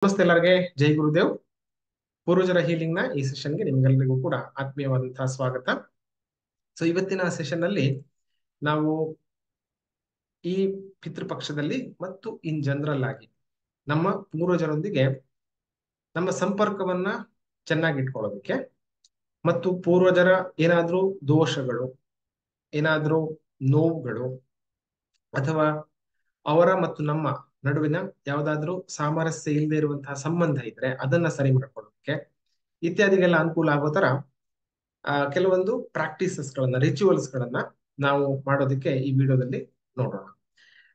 ನಮಸ್ತೆ ಎಲ್ಲರಿಗೆ. ಜೈ ಗುರುದೇವ್. ಪೂರ್ವಜರ ಹೀಲಿಂಗ್ ನ ಈ ಸೆಷನ್ಗೆ ನಿಮ್ಗೆಲ್ಲರಿಗೂ ಕೂಡ ಆತ್ಮೀಯವಾದಂತಹ ಸ್ವಾಗತ. ಸೊ ಇವತ್ತಿನ ಸೆಷನ್ ನಲ್ಲಿ ನಾವು ಈ ಪಿತೃಪಕ್ಷದಲ್ಲಿ ಮತ್ತು ಇನ್ ಜನರಲ್ ಆಗಿ ನಮ್ಮ ಪೂರ್ವಜರೊಂದಿಗೆ ನಮ್ಮ ಸಂಪರ್ಕವನ್ನ ಚೆನ್ನಾಗಿ ಇಟ್ಕೊಳ್ಳೋದಕ್ಕೆ ಮತ್ತು ಪೂರ್ವಜರ ಏನಾದ್ರೂ ದೋಷಗಳು, ಏನಾದ್ರೂ ನೋವುಗಳು ಅಥವಾ ಅವರ ಮತ್ತು ನಮ್ಮ ನಡುವಿನ ಯಾವ್ದಾದ್ರೂ ಸಾಮರಸ್ಯ ಇಲ್ಲದೆ ಇರುವಂತಹ ಸಂಬಂಧ ಇದ್ರೆ ಅದನ್ನ ಸರಿ ಮಾಡ್ಕೊಳ್ಳೋದಕ್ಕೆ ಇತ್ಯಾದಿಗೆಲ್ಲ ಅನುಕೂಲ ಆಗೋ ತರ ಕೆಲವೊಂದು ಪ್ರಾಕ್ಟೀಸಸ್ ಗಳನ್ನ, ರಿಚುವಲ್ಸ್ ಗಳನ್ನ ನಾವು ಮಾಡೋದಕ್ಕೆ ಈ ವಿಡಿಯೋದಲ್ಲಿ ನೋಡೋಣ.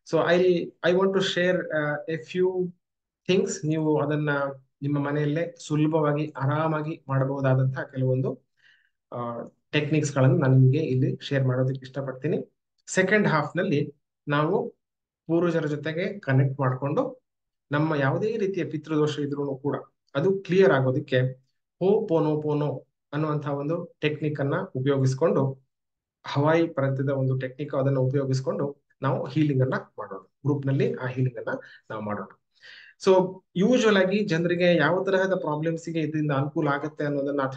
So I want to share a few things. ನೀವು ಅದನ್ನ ನಿಮ್ಮ ಮನೆಯಲ್ಲೇ ಸುಲಭವಾಗಿ ಆರಾಮಾಗಿ ಮಾಡಬಹುದಾದಂತಹ ಕೆಲವೊಂದು ಟೆಕ್ನಿಕ್ಸ್ ಗಳನ್ನು ನಾನು ನಿಮಗೆ ಇಲ್ಲಿ ಶೇರ್ ಮಾಡೋದಕ್ಕೆ ಇಷ್ಟಪಡ್ತೀನಿ. ಸೆಕೆಂಡ್ ಹಾಫ್ ನಲ್ಲಿ ನಾವು ಪೂರ್ವಜರ ಜೊತೆಗೆ ಕನೆಕ್ಟ್ ಮಾಡಿಕೊಂಡು ನಮ್ಮ ಯಾವುದೇ ರೀತಿಯ ಪಿತೃದೋಷ ಇದ್ರೂ ಕೂಡ ಅದು ಕ್ಲಿಯರ್ ಆಗೋದಕ್ಕೆ ಹೋ ಪೋನೋ ಪೋನೋ ಅನ್ನುವಂತಹ ಒಂದು ಟೆಕ್ನಿಕ್ ಅನ್ನ ಉಪಯೋಗಿಸಿಕೊಂಡು, ಹವಾಯಿ ಪ್ರಾಂತ್ಯದ ಒಂದು ಟೆಕ್ನಿಕ್, ಅದನ್ನು ಉಪಯೋಗಿಸಿಕೊಂಡು ನಾವು ಹೀಲಿಂಗ್ ಅನ್ನ ಮಾಡೋಣ. ಗ್ರೂಪ್ ನಲ್ಲಿ ಆ ಹೀಲಿಂಗ್ ಅನ್ನ ನಾವು ಮಾಡೋಣ. ಸೊ ಯೂಶುವಲ್ ಆಗಿ ಜನರಿಗೆ ಯಾವ ತರಹದ ಪ್ರಾಬ್ಲಮ್ಸ್ ಗೆ ಇದರಿಂದ ಅನುಕೂಲ ಆಗುತ್ತೆ ಅನ್ನೋದನ್ನ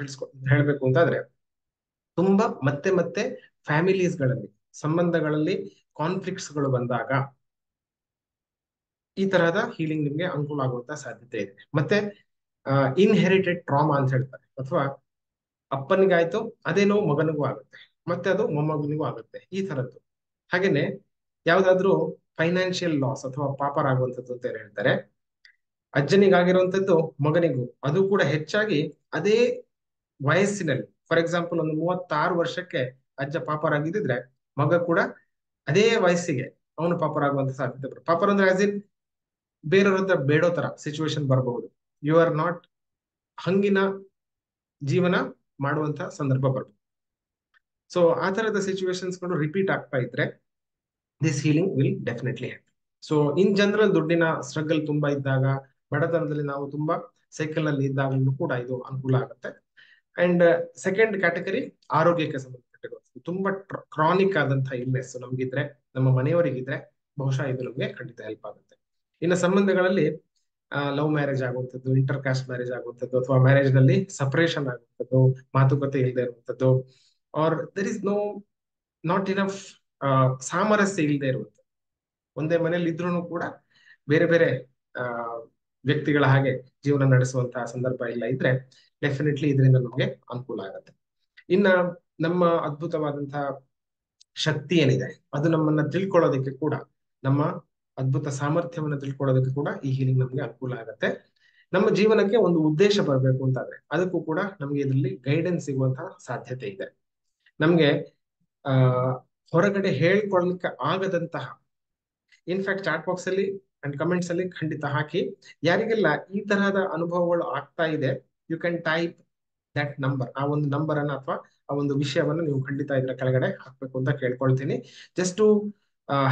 ಹೇಳ್ಬೇಕು ಅಂತಾದ್ರೆ, ತುಂಬಾ ಮತ್ತೆ ಮತ್ತೆ ಫ್ಯಾಮಿಲೀಸ್ ಗಳಲ್ಲಿ, ಸಂಬಂಧಗಳಲ್ಲಿ ಕಾನ್ಫ್ಲಿಕ್ಟ್ಸ್ ಗಳು ಬಂದಾಗ ಈ ತರಹದ ಹೀಲಿಂಗ್ ನಿಮ್ಗೆ ಅನುಕೂಲ ಆಗುವಂತ ಸಾಧ್ಯತೆ ಇದೆ. ಮತ್ತೆ ಇನ್ಹೆರಿಟೆಡ್ ಟ್ರಾಮಾ ಅಂತ ಹೇಳ್ತಾರೆ, ಅಥವಾ ಅಪ್ಪನಿಗಾಯ್ತು ಅದೇ ನೋವು ಮಗನಿಗೂ ಆಗುತ್ತೆ, ಮತ್ತೆ ಅದು ಮೊಮ್ಮಗನಿಗೂ ಆಗುತ್ತೆ, ಈ ತರದ್ದು. ಹಾಗೇನೆ ಯಾವ್ದಾದ್ರು ಫೈನಾನ್ಷಿಯಲ್ ಲಾಸ್ ಅಥವಾ ಪಾಪರ್ ಆಗುವಂಥದ್ದು ಅಂತ ಏನ್ ಹೇಳ್ತಾರೆ, ಅಜ್ಜನಿಗಾಗಿರುವಂತದ್ದು ಮಗನಿಗೂ, ಅದು ಕೂಡ ಹೆಚ್ಚಾಗಿ ಅದೇ ವಯಸ್ಸಿನಲ್ಲಿ. ಫಾರ್ ಎಕ್ಸಾಂಪಲ್, ಒಂದು 36 ವರ್ಷಕ್ಕೆ ಅಜ್ಜ ಪಾಪರ್ ಆಗಿದ್ರೆ ಮಗ ಕೂಡ ಅದೇ ವಯಸ್ಸಿಗೆ ಅವನು ಪಾಪರ್ ಆಗುವಂತ ಸಾಧ್ಯತೆ. ಪಾಪರ್ ಅಂದ್ರೆ ಆಸ್ ಇನ್ ಬೇರೆಯವ್ರ ಹತ್ರ ಬೇಡೋ ತರ ಸಿಚುವೇಶನ್ ಬರಬಹುದು. ಯು ಆರ್ ನಾಟ್ ಹಂಗಿನ ಜೀವನ ಮಾಡುವಂತ ಸಂದರ್ಭ ಬರ್ಬೋದು. ಸೊ ಆ ತರದ ಸಿಚುವೇಶನ್ಸ್ ಗಳು ರಿಪೀಟ್ ಆಗ್ತಾ ಇದ್ರೆ this healing will definitely help. So in general ದುಡ್ಡಿನ ಸ್ಟ್ರಗಲ್ ತುಂಬಾ ಇದ್ದಾಗ, ಬಡತನದಲ್ಲಿ ನಾವು ತುಂಬಾ ಸೈಕಲ್ ನಲ್ಲಿ ಇದ್ದಾಗಲೂ ಕೂಡ ಇದು ಅನುಕೂಲ ಆಗುತ್ತೆ. ಅಂಡ್ ಸೆಕೆಂಡ್ ಕ್ಯಾಟಗರಿ, ಆರೋಗ್ಯಕ್ಕೆ ಸಂಬಂಧಪಟ್ಟಿರುವಂಥದ್ದು. ತುಂಬಾ ಕ್ರಾನಿಕ್ ಆದಂತಹ ಇಲ್ನೆಸ್ ನಮ್ಗಿದ್ರೆ, ನಮ್ಮ ಮನೆಯವರಿಗಿದ್ರೆ ಬಹುಶಃ ಇದು ನಮ್ಗೆ ಖಂಡಿತ ಹೆಲ್ಪ್ ಆಗುತ್ತೆ. ಇನ್ನು ಸಂಬಂಧಗಳಲ್ಲಿ ಲವ್ ಮ್ಯಾರೇಜ್ ಆಗುವಂಥದ್ದು, ಇಂಟರ್ ಕಾಸ್ಟ್ ಮ್ಯಾರೇಜ್ ಆಗುವಂಥದ್ದು, ಅಥವಾ ಮ್ಯಾರೇಜ್ ನಲ್ಲಿ ಸಪರೇಷನ್ ಆಗುವಂಥದ್ದು, ಮಾತುಕತೆ ಇಲ್ಲದೆ ಇರುವಂಥದ್ದು, or there is not enough ಸಾಮರಸ್ಯ ಇಲ್ಲದೆ ಇರುವಂಥದ್ದು. ಒಂದೇ ಮನೆಯಲ್ಲಿ ಇದ್ರೂ ಕೂಡ ಬೇರೆ ಬೇರೆ ಆ ವ್ಯಕ್ತಿಗಳ ಹಾಗೆ ಜೀವನ ನಡೆಸುವಂತಹ ಸಂದರ್ಭ ಇಲ್ಲ ಇದ್ರೆ ಡೆಫಿನೆಟ್ಲಿ ಇದರಿಂದ ನಮಗೆ ಅನುಕೂಲ ಆಗುತ್ತೆ. ಇನ್ನ ನಮ್ಮ ಅದ್ಭುತವಾದಂತಹ ಶಕ್ತಿ ಏನಿದೆ ಅದು ನಮ್ಮನ್ನ ತಿಳ್ಕೊಳ್ಳೋದಕ್ಕೆ ಕೂಡ, ನಮ್ಮ ಅದ್ಭುತ ಸಾಮರ್ಥ್ಯವನ್ನ ತಿಳ್ಕೊಳ್ಳೋದಕ್ಕೆ ಕೂಡ ಈ ಹೀಲಿಂಗ್ ನಮ್ಗೆ ಅನುಕೂಲ ಆಗುತ್ತೆ. ನಮ್ಮ ಜೀವನಕ್ಕೆ ಒಂದು ಉದ್ದೇಶ ಬರಬೇಕು ಅಂತಾದ್ರೆ ಅದಕ್ಕೂ ಕೂಡ ನಮ್ಗೆ ಇದರಲ್ಲಿ ಗೈಡೆನ್ಸ್ ಸಿಗುವಂತಹ ಸಾಧ್ಯತೆ ಇದೆ. ನಮ್ಗೆ ಆ ಹೊರಗಡೆ ಹೇಳ್ಕೊಳ್ಲಿಕ್ಕೆ ಆಗದಂತಹ, ಇನ್ಫ್ಯಾಕ್ಟ್ ಚಾಟ್ ಬಾಕ್ಸ್ ಅಲ್ಲಿ ಅಂಡ್ ಕಮೆಂಟ್ಸ್ ಅಲ್ಲಿ ಖಂಡಿತ ಹಾಕಿ. ಯಾರಿಗೆಲ್ಲ ಈ ತರಹದ ಅನುಭವಗಳು ಆಗ್ತಾ ಇದೆ, you can type that number, ಆ ಒಂದು ನಂಬರ್ ಅನ್ನ ಅಥವಾ ಆ ಒಂದು ವಿಷಯವನ್ನ ನೀವು ಖಂಡಿತ ಇದರ ಕೆಳಗಡೆ ಹಾಕ್ಬೇಕು ಅಂತ ಕೇಳ್ಕೊಳ್ತೀನಿ. Just to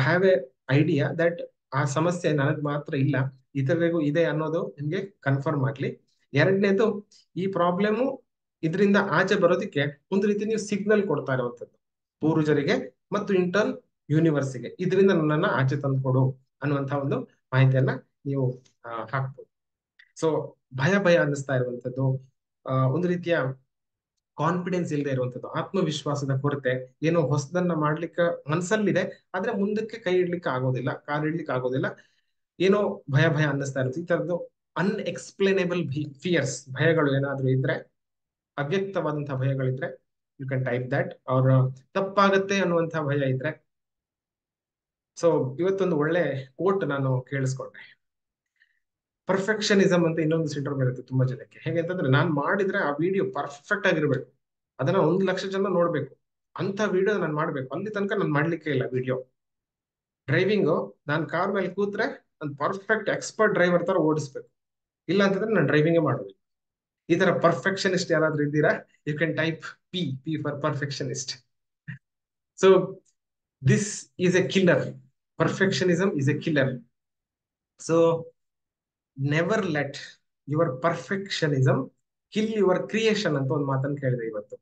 have a idea that ಆ ಸಮಸ್ಯೆ ನನಗ್ ಮಾತ್ರ ಇಲ್ಲ, ಇತರರಿಗೂ ಇದೆ ಅನ್ನೋದು ನಿಮ್ಗೆ ಕನ್ಫರ್ಮ್ ಆಗ್ಲಿ. ಎರಡನೇದು, ಈ ಪ್ರಾಬ್ಲಮ್ ಇದರಿಂದ ಆಚೆ ಬರೋದಕ್ಕೆ ಒಂದು ರೀತಿ ನೀವು ಸಿಗ್ನಲ್ ಕೊಡ್ತಾ ಇರುವಂತದ್ದು ಪೂರ್ವಜರಿಗೆ ಮತ್ತು ಇಂಟರ್ನ್ ಯೂನಿವರ್ಸಿಗೆ, ಇದರಿಂದ ನನ್ನನ್ನ ಆಚೆ ತಂದ್ಕೊಡು ಅನ್ನುವಂತ ಒಂದು ಮಾಹಿತಿಯನ್ನ ನೀವು ಹಾಕ್ಬೋದು. ಸೊ ಭಯ ಭಯ ಅನ್ನಿಸ್ತಾ ಇರುವಂತದ್ದು, ಒಂದು ರೀತಿಯ ಕಾನ್ಫಿಡೆನ್ಸ್ ಇಲ್ಲದೆ ಇರುವಂತದ್ದು, ಆತ್ಮವಿಶ್ವಾಸದ ಕೊರತೆ, ಏನೋ ಹೊಸದನ್ನ ಮಾಡ್ಲಿಕ್ಕೆ ಮನ್ಸಲ್ಲಿದೆ ಆದ್ರೆ ಮುಂದಕ್ಕೆ ಕೈ ಇಡ್ಲಿಕ್ಕೆ ಆಗೋದಿಲ್ಲ, ಕಾಲಿಡ್ಲಿಕ್ಕೆ ಆಗೋದಿಲ್ಲ, ಏನೋ ಭಯ ಭಯ ಅನ್ನಿಸ್ತಾ ಇರುತ್ತೆ, ಈ ತರದ್ದು ಅನ್ಎಕ್ಸ್ಪ್ಲೇನೇಬಲ್ ಫಿಯರ್ಸ್, ಭಯಗಳು ಏನಾದ್ರೂ ಇದ್ರೆ, ಅವ್ಯಕ್ತವಾದಂತಹ ಭಯಗಳಿದ್ರೆ ಯು ಕ್ಯಾನ್ ಟೈಪ್ ದಟ್. ಅವ್ರ ತಪ್ಪಾಗತ್ತೆ ಅನ್ನುವಂತಹ ಭಯ ಇದ್ರೆ. ಸೊ ಇವತ್ತೊಂದು ಒಳ್ಳೆ ಕೋಟ್ ನಾನು ಕೇಳಿಸ್ಕೊಂಡೆ. ಪರ್ಫೆಕ್ಷನಿಸಮ್ ಅಂತ ಇನ್ನೊಂದು ಸಿಂಡ್ರೋಮ್ ಇರುತ್ತೆ ತುಂಬಾ ಜನಕ್ಕೆ. ಹೇಗೆ ಅಂತಂದ್ರೆ, ನಾನ್ ಮಾಡಿದ್ರೆ ಆ ವಿಡಿಯೋ ಪರ್ಫೆಕ್ಟ್ ಆಗಿರ್ಬೇಕು, ಅದನ್ನ 1,00,000 ಜನ ನೋಡ್ಬೇಕು, ಅಂತ ವಿಡಿಯೋ ನಾನು ಮಾಡ್ಬೇಕು, ಅಲ್ಲಿ ತನಕ ನಾನು ಮಾಡ್ಲಿಕ್ಕೆ ಇಲ್ಲ ವಿಡಿಯೋ. ಡ್ರೈವಿಂಗು, ನಾನ್ ಕಾರ್ ಮೇಲೆ ಕೂತ್ರೆ ನಾನು ಪರ್ಫೆಕ್ಟ್ ಎಕ್ಸ್ಪರ್ಟ್ ಡ್ರೈವರ್ ತರ ಓಡಿಸ್ಬೇಕು, ಇಲ್ಲ ಅಂತಂದ್ರೆ ನಾನು ಡ್ರೈವಿಂಗ್ ಮಾಡೋದಿಲ್ಲ. ಈ ತರ ಪರ್ಫೆಕ್ಷನಿಸ್ಟ್ ಯಾರಾದ್ರೂ ಇದ್ದೀರಾ, you can type P P for perfectionist. So this is a killer. Perfectionism is a killer. So never let your perfectionism kill your creation ಅಂತ ಒಂದು ಮಾತನ್ನು ಕೇಳಿದೆ ಇವತ್ತು.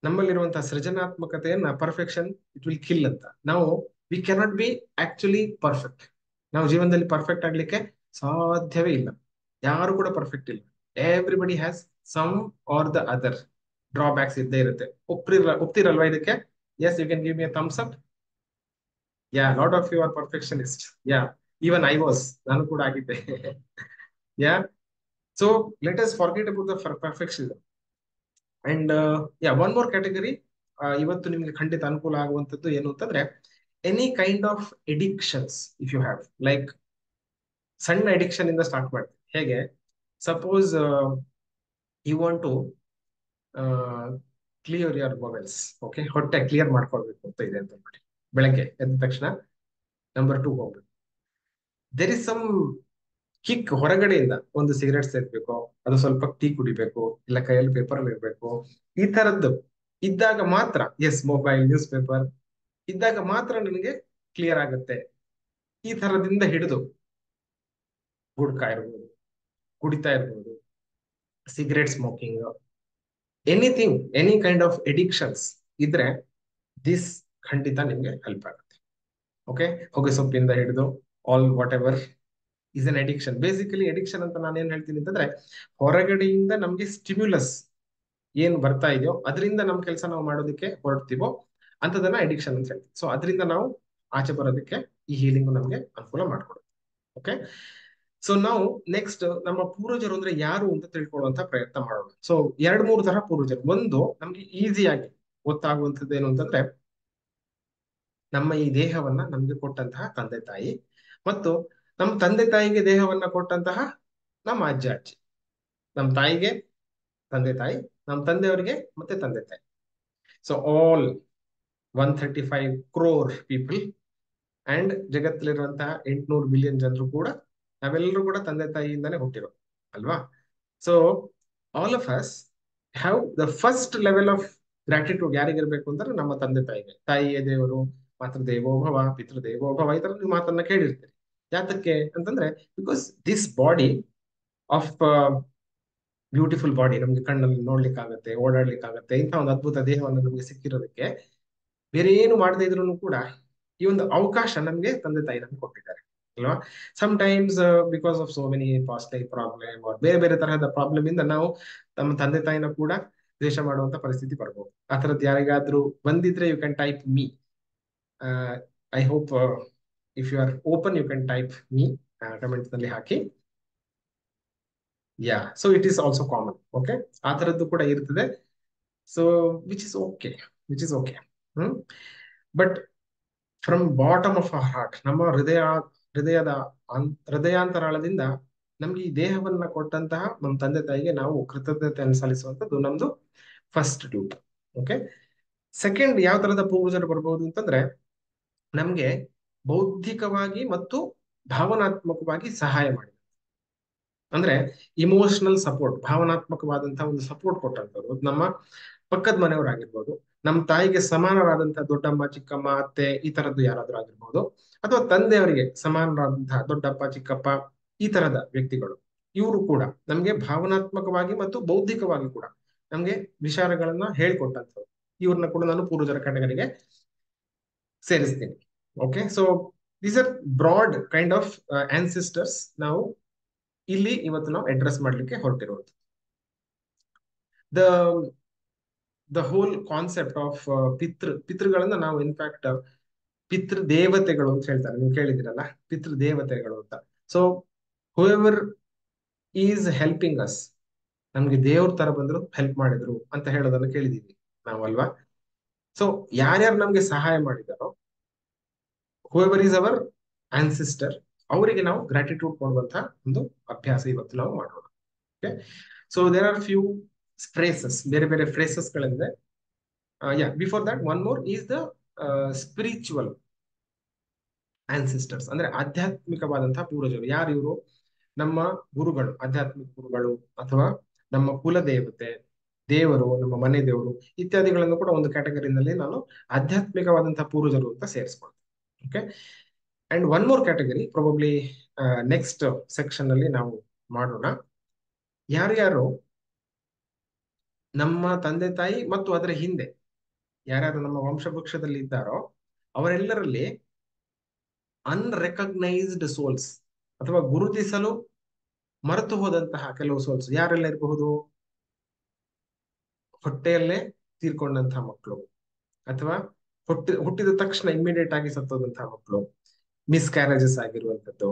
ನಮ್ಮಲ್ಲಿರುವಂತಹ ಸೃಜನಾತ್ಮಕತೆಯನ್ನ ಪರ್ಫೆಕ್ಷನ್ ಇಟ್ ವಿಲ್ ಕಿಲ್ ಅಂತ. ನಾವು we cannot be actually perfect. ನಾವು ಜೀವನದಲ್ಲಿ ಪರ್ಫೆಕ್ಟ್ ಆಗ್ಲಿಕ್ಕೆ ಸಾಧ್ಯವೇ ಇಲ್ಲ. ಯಾರು ಕೂಡ ಪರ್ಫೆಕ್ಟ್ ಇಲ್ಲ. Everybody has some or the other drawbacks ಇದ್ದೇ ಇರುತ್ತೆ. ಒಪ್ತಿರಲ್ವಾ ಇದಕ್ಕೆ? Yes, you can give me thumbs up. Yeah, lot of you are perfectionist. Yeah, even I was, ನಾನು ಕೂಡ ಆಗಿದ್ದೆ. Yeah, so let us forget about the perfection. And yeah, one more category ಇವತ್ತು ನಿಮ್ಗೆ ಖಂಡಿತ ಅನುಕೂಲ ಆಗುವಂತದ್ದು ಏನು ಅಂತಂದ್ರೆ, any kind of addictions if you have, like ಸಣ್ಣ ಎಡಿಕ್ಷನ್ ಇಂದ ಸ್ಟಾರ್ಟ್ ಮಾಡ್ತೀವಿ. ಹೇಗೆ, suppose you want to clear your mobiles. Okay, ಹೊಟ್ಟೆ ಕ್ಲಿಯರ್ ಮಾಡ್ಕೊಳ್ಬೇಕು ಅಂತ ಇದೆ ಅಂತ ನೋಡಿ. ಬೆಳಗ್ಗೆ ಎದ್ದ ತಕ್ಷಣ ನಂಬರ್ 2 ಹೋಗ್ಬೇಕು. ದೇರ್ ಇಸ್ ಸಮ್ ಕಿಕ್, ಹೊರಗಡೆಯಿಂದ ಒಂದು ಸಿಗರೇಟ್ ಸೇರ್ಬೇಕು, ಅದು ಸ್ವಲ್ಪ ಟೀ ಕುಡಿಬೇಕು, ಇಲ್ಲ ಕೈಯಲ್ಲಿ ಪೇಪರ್ ಅಲ್ಲಿ ಇರ್ಬೇಕು, ಈ ತರದ್ದು ಇದ್ದಾಗ ಮಾತ್ರ, ಎಸ್, ಮೊಬೈಲ್, ನ್ಯೂಸ್ ಪೇಪರ್ ಇದ್ದಾಗ ಮಾತ್ರ ನಿನಗೆ ಕ್ಲಿಯರ್ ಆಗುತ್ತೆ. ಈ ತರದಿಂದ ಹಿಡಿದು ಗುಡ್ಕಾ ಇರ್ಬೋದು, ಕುಡಿತಾ ಇರ್ಬೋದು, cigarette smoking, anything, any kind of addictions ಇದ್ರೆ ದಿಸ್ ಖಂಡಿತ ನಿಮ್ಗೆ ಹೆಲ್ಪ್ ಆಗುತ್ತೆ. ಓಕೆ, ಹೊಗೆ ಸೊಪ್ಪಿಂದ ಹಿಡಿದು all what ever is an addiction. Basically addiction ಅಂತ ನಾನು ಏನ್ ಹೇಳ್ತೀನಿ ಅಂತಂದ್ರೆ, ಹೊರಗಡೆಯಿಂದ ನಮ್ಗೆ ಸ್ಟಿಮ್ಯುಲಸ್ ಏನ್ ಬರ್ತಾ ಇದೆಯೋ ಅದರಿಂದ ನಮ್ ಕೆಲಸ ನಾವು ಮಾಡೋದಕ್ಕೆ ಹೊರಡ್ತೀವೋ ಅಂತದನ್ನ ಎಡಿಕ್ಷನ್ ಅಂತ ಹೇಳ್ತೀವಿ. ಸೊ ಅದರಿಂದ ನಾವು ಆಚೆ ಬರೋದಕ್ಕೆ ಈ ಹೀಲಿಂಗ್ ನಮ್ಗೆ ಅನುಕೂಲ ಮಾಡ್ಕೊಡುತ್ತೆ. ಓಕೆ, ಸೊ ನಾವು ನೆಕ್ಸ್ಟ್ ನಮ್ಮ ಪೂರ್ವಜರು ಅಂದ್ರೆ ಯಾರು ಅಂತ ತಿಳ್ಕೊಳ್ಳುವಂತ ಪ್ರಯತ್ನ ಮಾಡೋಣ. ಸೊ 2-3 ತರ ಪೂರ್ವಜರು. ಒಂದು ನಮ್ಗೆ ಈಸಿಯಾಗಿ ಗೊತ್ತಾಗುವಂಥದ್ದು ಏನು ಅಂತಂದ್ರೆ, ನಮ್ಮ ಈ ದೇಹವನ್ನ ನಮ್ಗೆ ಕೊಟ್ಟಂತಹ ತಂದೆ ತಾಯಿ, ಮತ್ತು ನಮ್ಮ ತಂದೆ ತಾಯಿಗೆ ದೇಹವನ್ನ ಕೊಟ್ಟಂತಹ ನಮ್ಮ ಅಜ್ಜ ಅಜ್ಜಿ. ನಮ್ಮ ತಾಯಿಗೆ ತಂದೆ ತಾಯಿ, ನಮ್ಮ ತಂದೆಯವರಿಗೆ ಮತ್ತೆ ತಂದೆ ತಾಯಿ. So all 135 crore people and ಜಗತ್ತಲ್ಲಿರುವಂತಹ 800 ಬಿಲಿಯನ್ ಜನರು ಕೂಡ ನಾವೆಲ್ಲರೂ ಕೂಡ ತಂದೆ ತಾಯಿಯಿಂದಾನೇ ಹುಟ್ಟಿರೋ ಅಲ್ವಾ? So all of us have the first level of gratitude ಯಾರಿಗಿರ್ಬೇಕು ಅಂದ್ರೆ ನಮ್ಮ ತಂದೆ ತಾಯಿಗೆ. ತಾಯಿಯೇ ದೇವರು, ಮಾತೃ ದೇವೋಭವ, ಪಿತೃ ದೇವೋಭವ, ಈ ತರ ನೀವು ಮಾತನ್ನ ಕೇಳಿರ್ತೀರಿ. ಯಾತಕ್ಕೆ ಅಂತಂದ್ರೆ, because this body of beautiful body, ನಮ್ಗೆ ಕಣ್ಣಲ್ಲಿ ನೋಡ್ಲಿಕ್ಕಾಗತ್ತೆ, ಓಡಾಡ್ಲಿಕ್ಕಾಗತ್ತೆ, ಇಂಥ ಒಂದು ಅದ್ಭುತ ದೇಹವನ್ನು ನಮ್ಗೆ ಸಿಕ್ಕಿರೋದಕ್ಕೆ ಬೇರೆ ಏನು ಮಾಡದೇ ಇದ್ರು ಕೂಡ ಈ ಒಂದು ಅವಕಾಶ ನಮ್ಗೆ ತಂದೆ ತಾಯಿ ನಮ್ಗೆ ಕೊಟ್ಟಿದ್ದಾರೆ ಅಲ್ವಾ? Sometimes because of so many past life problem, ಬೇರೆ ಬೇರೆ ತರಹದ ಪ್ರಾಬ್ಲಮ್ ಇಂದ ನಾವು ನಮ್ಮ ತಂದೆ ತಾಯಿನ ಕೂಡ ದ್ವೇಷ ಮಾಡುವಂತ ಪರಿಸ್ಥಿತಿ ಬರ್ಬೋದು. ಆ ತರದ್ ಯಾರಿಗಾದ್ರೂ ಬಂದಿದ್ರೆ you can type me. I hope if you are open you can type me, comments ನಲ್ಲಿ ಹಾಕಿ. Yeah, so it is also common. Okay, ಆ ತರದ್ದು ಕೂಡ ಇರ್ತದೆ. So which is okay, which is okay. But from bottom of our heart, ನಮ್ಮ ಹೃದಯದ ಹೃದಯಾಂತರಾಳದಿಂದ ನಮ್ಗೆ ಈ ದೇಹವನ್ನ ಕೊಟ್ಟಂತಹ ನಮ್ಮ ತಂದೆ ತಾಯಿಗೆ ನಾವು ಕೃತಜ್ಞತೆಯನ್ನು ಸಲ್ಲಿಸುವಂತದ್ದು ನಮ್ದು ಫಸ್ಟ್ ಡ್ಯೂಟಿ. ಓಕೆ, ಸೆಕೆಂಡ್ ಯಾವ ತರದ ಪೂರ್ವಜರು ಬರ್ಬೋದು ಅಂತಂದ್ರೆ, ನಮ್ಗೆ ಬೌದ್ಧಿಕವಾಗಿ ಮತ್ತು ಭಾವನಾತ್ಮಕವಾಗಿ ಸಹಾಯ ಮಾಡಿ, ಅಂದ್ರೆ ಇಮೋಷನಲ್ ಸಪೋರ್ಟ್, ಭಾವನಾತ್ಮಕವಾದಂತಹ ಒಂದು ಸಪೋರ್ಟ್ ಕೊಟ್ಟಂತವ್ರು ನಮ್ಮ ಪಕ್ಕದ ಮನೆಯವರಾಗಿರ್ಬೋದು, ನಮ್ಮ ತಾಯಿಗೆ ಸಮಾನರಾದಂತಹ ದೊಡ್ಡಮ್ಮ, ಚಿಕ್ಕಮ್ಮ, ಅತ್ತೆ, ಈ ತರದ್ದು ಯಾರಾದ್ರೂ ಆಗಿರ್ಬೋದು, ಅಥವಾ ತಂದೆಯವರಿಗೆ ಸಮಾನರಾದಂತಹ ದೊಡ್ಡಪ್ಪ, ಚಿಕ್ಕಪ್ಪ, ಈ ತರದ ವ್ಯಕ್ತಿಗಳು. ಇವರು ಕೂಡ ನಮ್ಗೆ ಭಾವನಾತ್ಮಕವಾಗಿ ಮತ್ತು ಬೌದ್ಧಿಕವಾಗಿ ಕೂಡ ನಮ್ಗೆ ವಿಚಾರಗಳನ್ನ ಹೇಳ್ಕೊಟ್ಟಂಥವ್ರು. ಇವ್ರನ್ನ ಕೂಡ ನಾನು ಪೂರ್ವಜರ ಕ್ಯಾಟಗರಿಗೆ ಸೇರಿಸ್ತೀನಿ. Okay, so these are broad kind of ancestors ನಾವು ಇಲ್ಲಿ ಇವತ್ತು ನಾವು ಅಡ್ರೆಸ್ ಮಾಡ್ಲಿಕ್ಕೆ ಹೊರಟಿರೋದು. The the whole concept of ಪಿತೃಗಳನ್ನ ನಾವು ಇನ್ಫ್ಯಾಕ್ಟ್ ಪಿತೃ ದೇವತೆಗಳು ಅಂತ ಹೇಳ್ತಾರೆ. ನೀವು ಕೇಳಿದಿರಲ್ಲ, ಪಿತೃ ದೇವತೆಗಳು ಅಂತ. So whoever is helping us, ನಮ್ಗೆ ದೇವ್ರ ತರ ಬಂದ್ರು, ಹೆಲ್ಪ್ ಮಾಡಿದ್ರು ಅಂತ ಹೇಳೋದನ್ನ ಕೇಳಿದೀವಿ ನಾವು ಅಲ್ವಾ? ಸೊ ಯಾರ್ಯಾರು ನಮ್ಗೆ ಸಹಾಯ ಮಾಡಿದಾರೋ, ಹೂಎವರ್ ಈಸ್ ಅವರ್ ಆನ್ಸಿಸ್ಟರ್, ಅವರಿಗೆ ನಾವು ಗ್ರಾಟಿಟ್ಯೂಡ್ ಕೊಡುವಂತಹ ಒಂದು ಅಭ್ಯಾಸ ಇವತ್ತು ನಾವು ಮಾಡೋಣ. Okay, so there are few phrases, ಬೇರೆ ಬೇರೆ ಫ್ರೇಸಸ್ ಗಳಿಂದ. Yeah, before that one more is the spiritual ancestors, ಅಂದ್ರೆ ಆಧ್ಯಾತ್ಮಿಕವಾದಂತಹ ಪೂರ್ವಜರು. ಯಾರು ಇವರು? ನಮ್ಮ ಗುರುಗಳು, ಆಧ್ಯಾತ್ಮಿಕ ಗುರುಗಳು, ಅಥವಾ ನಮ್ಮ ಕುಲ ದೇವತೆ, ದೇವರು, ನಮ್ಮ ಮನೆ ದೇವರು ಇತ್ಯಾದಿಗಳನ್ನು ಕೂಡ ಒಂದು ಕ್ಯಾಟಗರಿನಲ್ಲಿ ನಾನು ಆಧ್ಯಾತ್ಮಿಕವಾದಂತಹ ಪೂರ್ವಜರು ಅಂತ ಸೇರಿಸ್ಕೊಳ್ತೇನೆ. Okay, and one more category probably next section ಅಲ್ಲಿ ನಾವು ಮಾಡೋಣ. ಯಾರ್ಯಾರು ನಮ್ಮ ತಂದೆ ತಾಯಿ ಮತ್ತು ಅದರ ಹಿಂದೆ ಯಾರ್ಯಾರು ನಮ್ಮ ವಂಶವೃಕ್ಷದಲ್ಲಿ ಇದ್ದಾರೋ ಅವರೆಲ್ಲರಲ್ಲಿ ಅನ್ರೆಕಗ್ನೈಸ್ಡ್ ಸೋಲ್ಸ್ ಅಥವಾ ಗುರುತಿಸಲು ಮರೆತು ಹೋದಂತಹ ಕೆಲವು ಸೋಲ್ಸ್ ಯಾರೆಲ್ಲ ಇರಬಹುದು? ಹೊಟ್ಟೆಯಲ್ಲೇ ತೀರ್ಕೊಂಡಂತಹ ಮಕ್ಕಳು, ಅಥವಾ ಹುಟ್ಟಿದ ತಕ್ಷಣ ಇಮಿಡಿಯೇಟ್ ಆಗಿ ಸತ್ತೋದಂತಹ ಮಕ್ಕಳು, ಮಿಸ್ಕ್ಯಾರೇಜಸ್ ಆಗಿರುವಂತದ್ದು.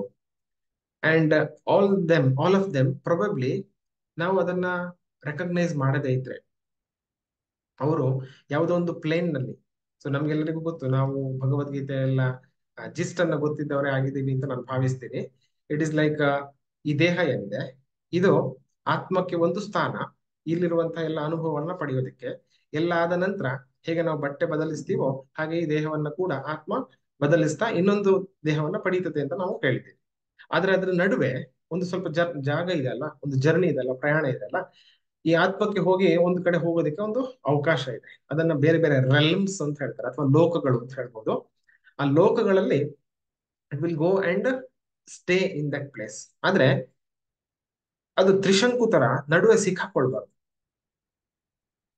And all of them probably ನಾವು ಅದನ್ನ ರೆಕಗ್ನೈಸ್ ಮಾಡದೇ ಇದ್ರೆ, ಅವರು ಯಾವುದೋ ಒಂದು ಪ್ಲೇನ್ ನಲ್ಲಿ, ಸೊ ನಮ್ಗೆಲ್ಲರಿಗೂ ಗೊತ್ತು, ನಾವು ಭಗವದ್ಗೀತೆ ಎಲ್ಲ ಜಿಸ್ಟ್ ಅನ್ನ ಗೊತ್ತಿದ್ದವರೇ ಆಗಿದ್ದೀವಿ ಅಂತ ನಾನು ಭಾವಿಸ್ತೀನಿ. ಇಟ್ ಇಸ್ ಲೈಕ್, ಈ ದೇಹ ಏನಿದೆ ಇದು ಆತ್ಮಕ್ಕೆ ಒಂದು ಸ್ಥಾನ, ಇಲ್ಲಿರುವಂತಹ ಎಲ್ಲ ಅನುಭವವನ್ನ ಪಡೆಯೋದಕ್ಕೆ. ಎಲ್ಲ ಆದ ನಂತರ ಹೇಗೆ ನಾವು ಬಟ್ಟೆ ಬದಲಿಸ್ತೀವೋ ಹಾಗೆ ಈ ದೇಹವನ್ನ ಕೂಡ ಆತ್ಮ ಬದಲಿಸ್ತಾ ಇನ್ನೊಂದು ದೇಹವನ್ನ ಪಡೀತದೆ ಅಂತ ನಾವು ಹೇಳ್ತೀವಿ. ಆದ್ರೆ ಅದ್ರ ನಡುವೆ ಒಂದು ಸ್ವಲ್ಪ ಜಾಗ ಇದೆ ಅಲ್ಲ, ಒಂದು ಜರ್ನಿ ಇದೆ ಅಲ್ಲ, ಪ್ರಯಾಣ ಇದೆ ಅಲ್ಲ, ಈ ಆತ್ಮಕ್ಕೆ ಹೋಗಿ ಒಂದು ಕಡೆ ಹೋಗೋದಕ್ಕೆ ಒಂದು ಅವಕಾಶ ಇದೆ. ಅದನ್ನ ಬೇರೆ ಬೇರೆ ರೆಲ್ಮ್ಸ್ ಅಂತ ಹೇಳ್ತಾರೆ, ಅಥವಾ ಲೋಕಗಳು ಅಂತ ಹೇಳ್ಬೋದು. ಆ ಲೋಕಗಳಲ್ಲಿ it will go and stay in that place. ಆದ್ರೆ ಅದು ತ್ರಿಶಂಕು ತರ ನಡುವೆ ಸಿಕ್ಕಾಕೊಳ್ಬಾರ್ದು.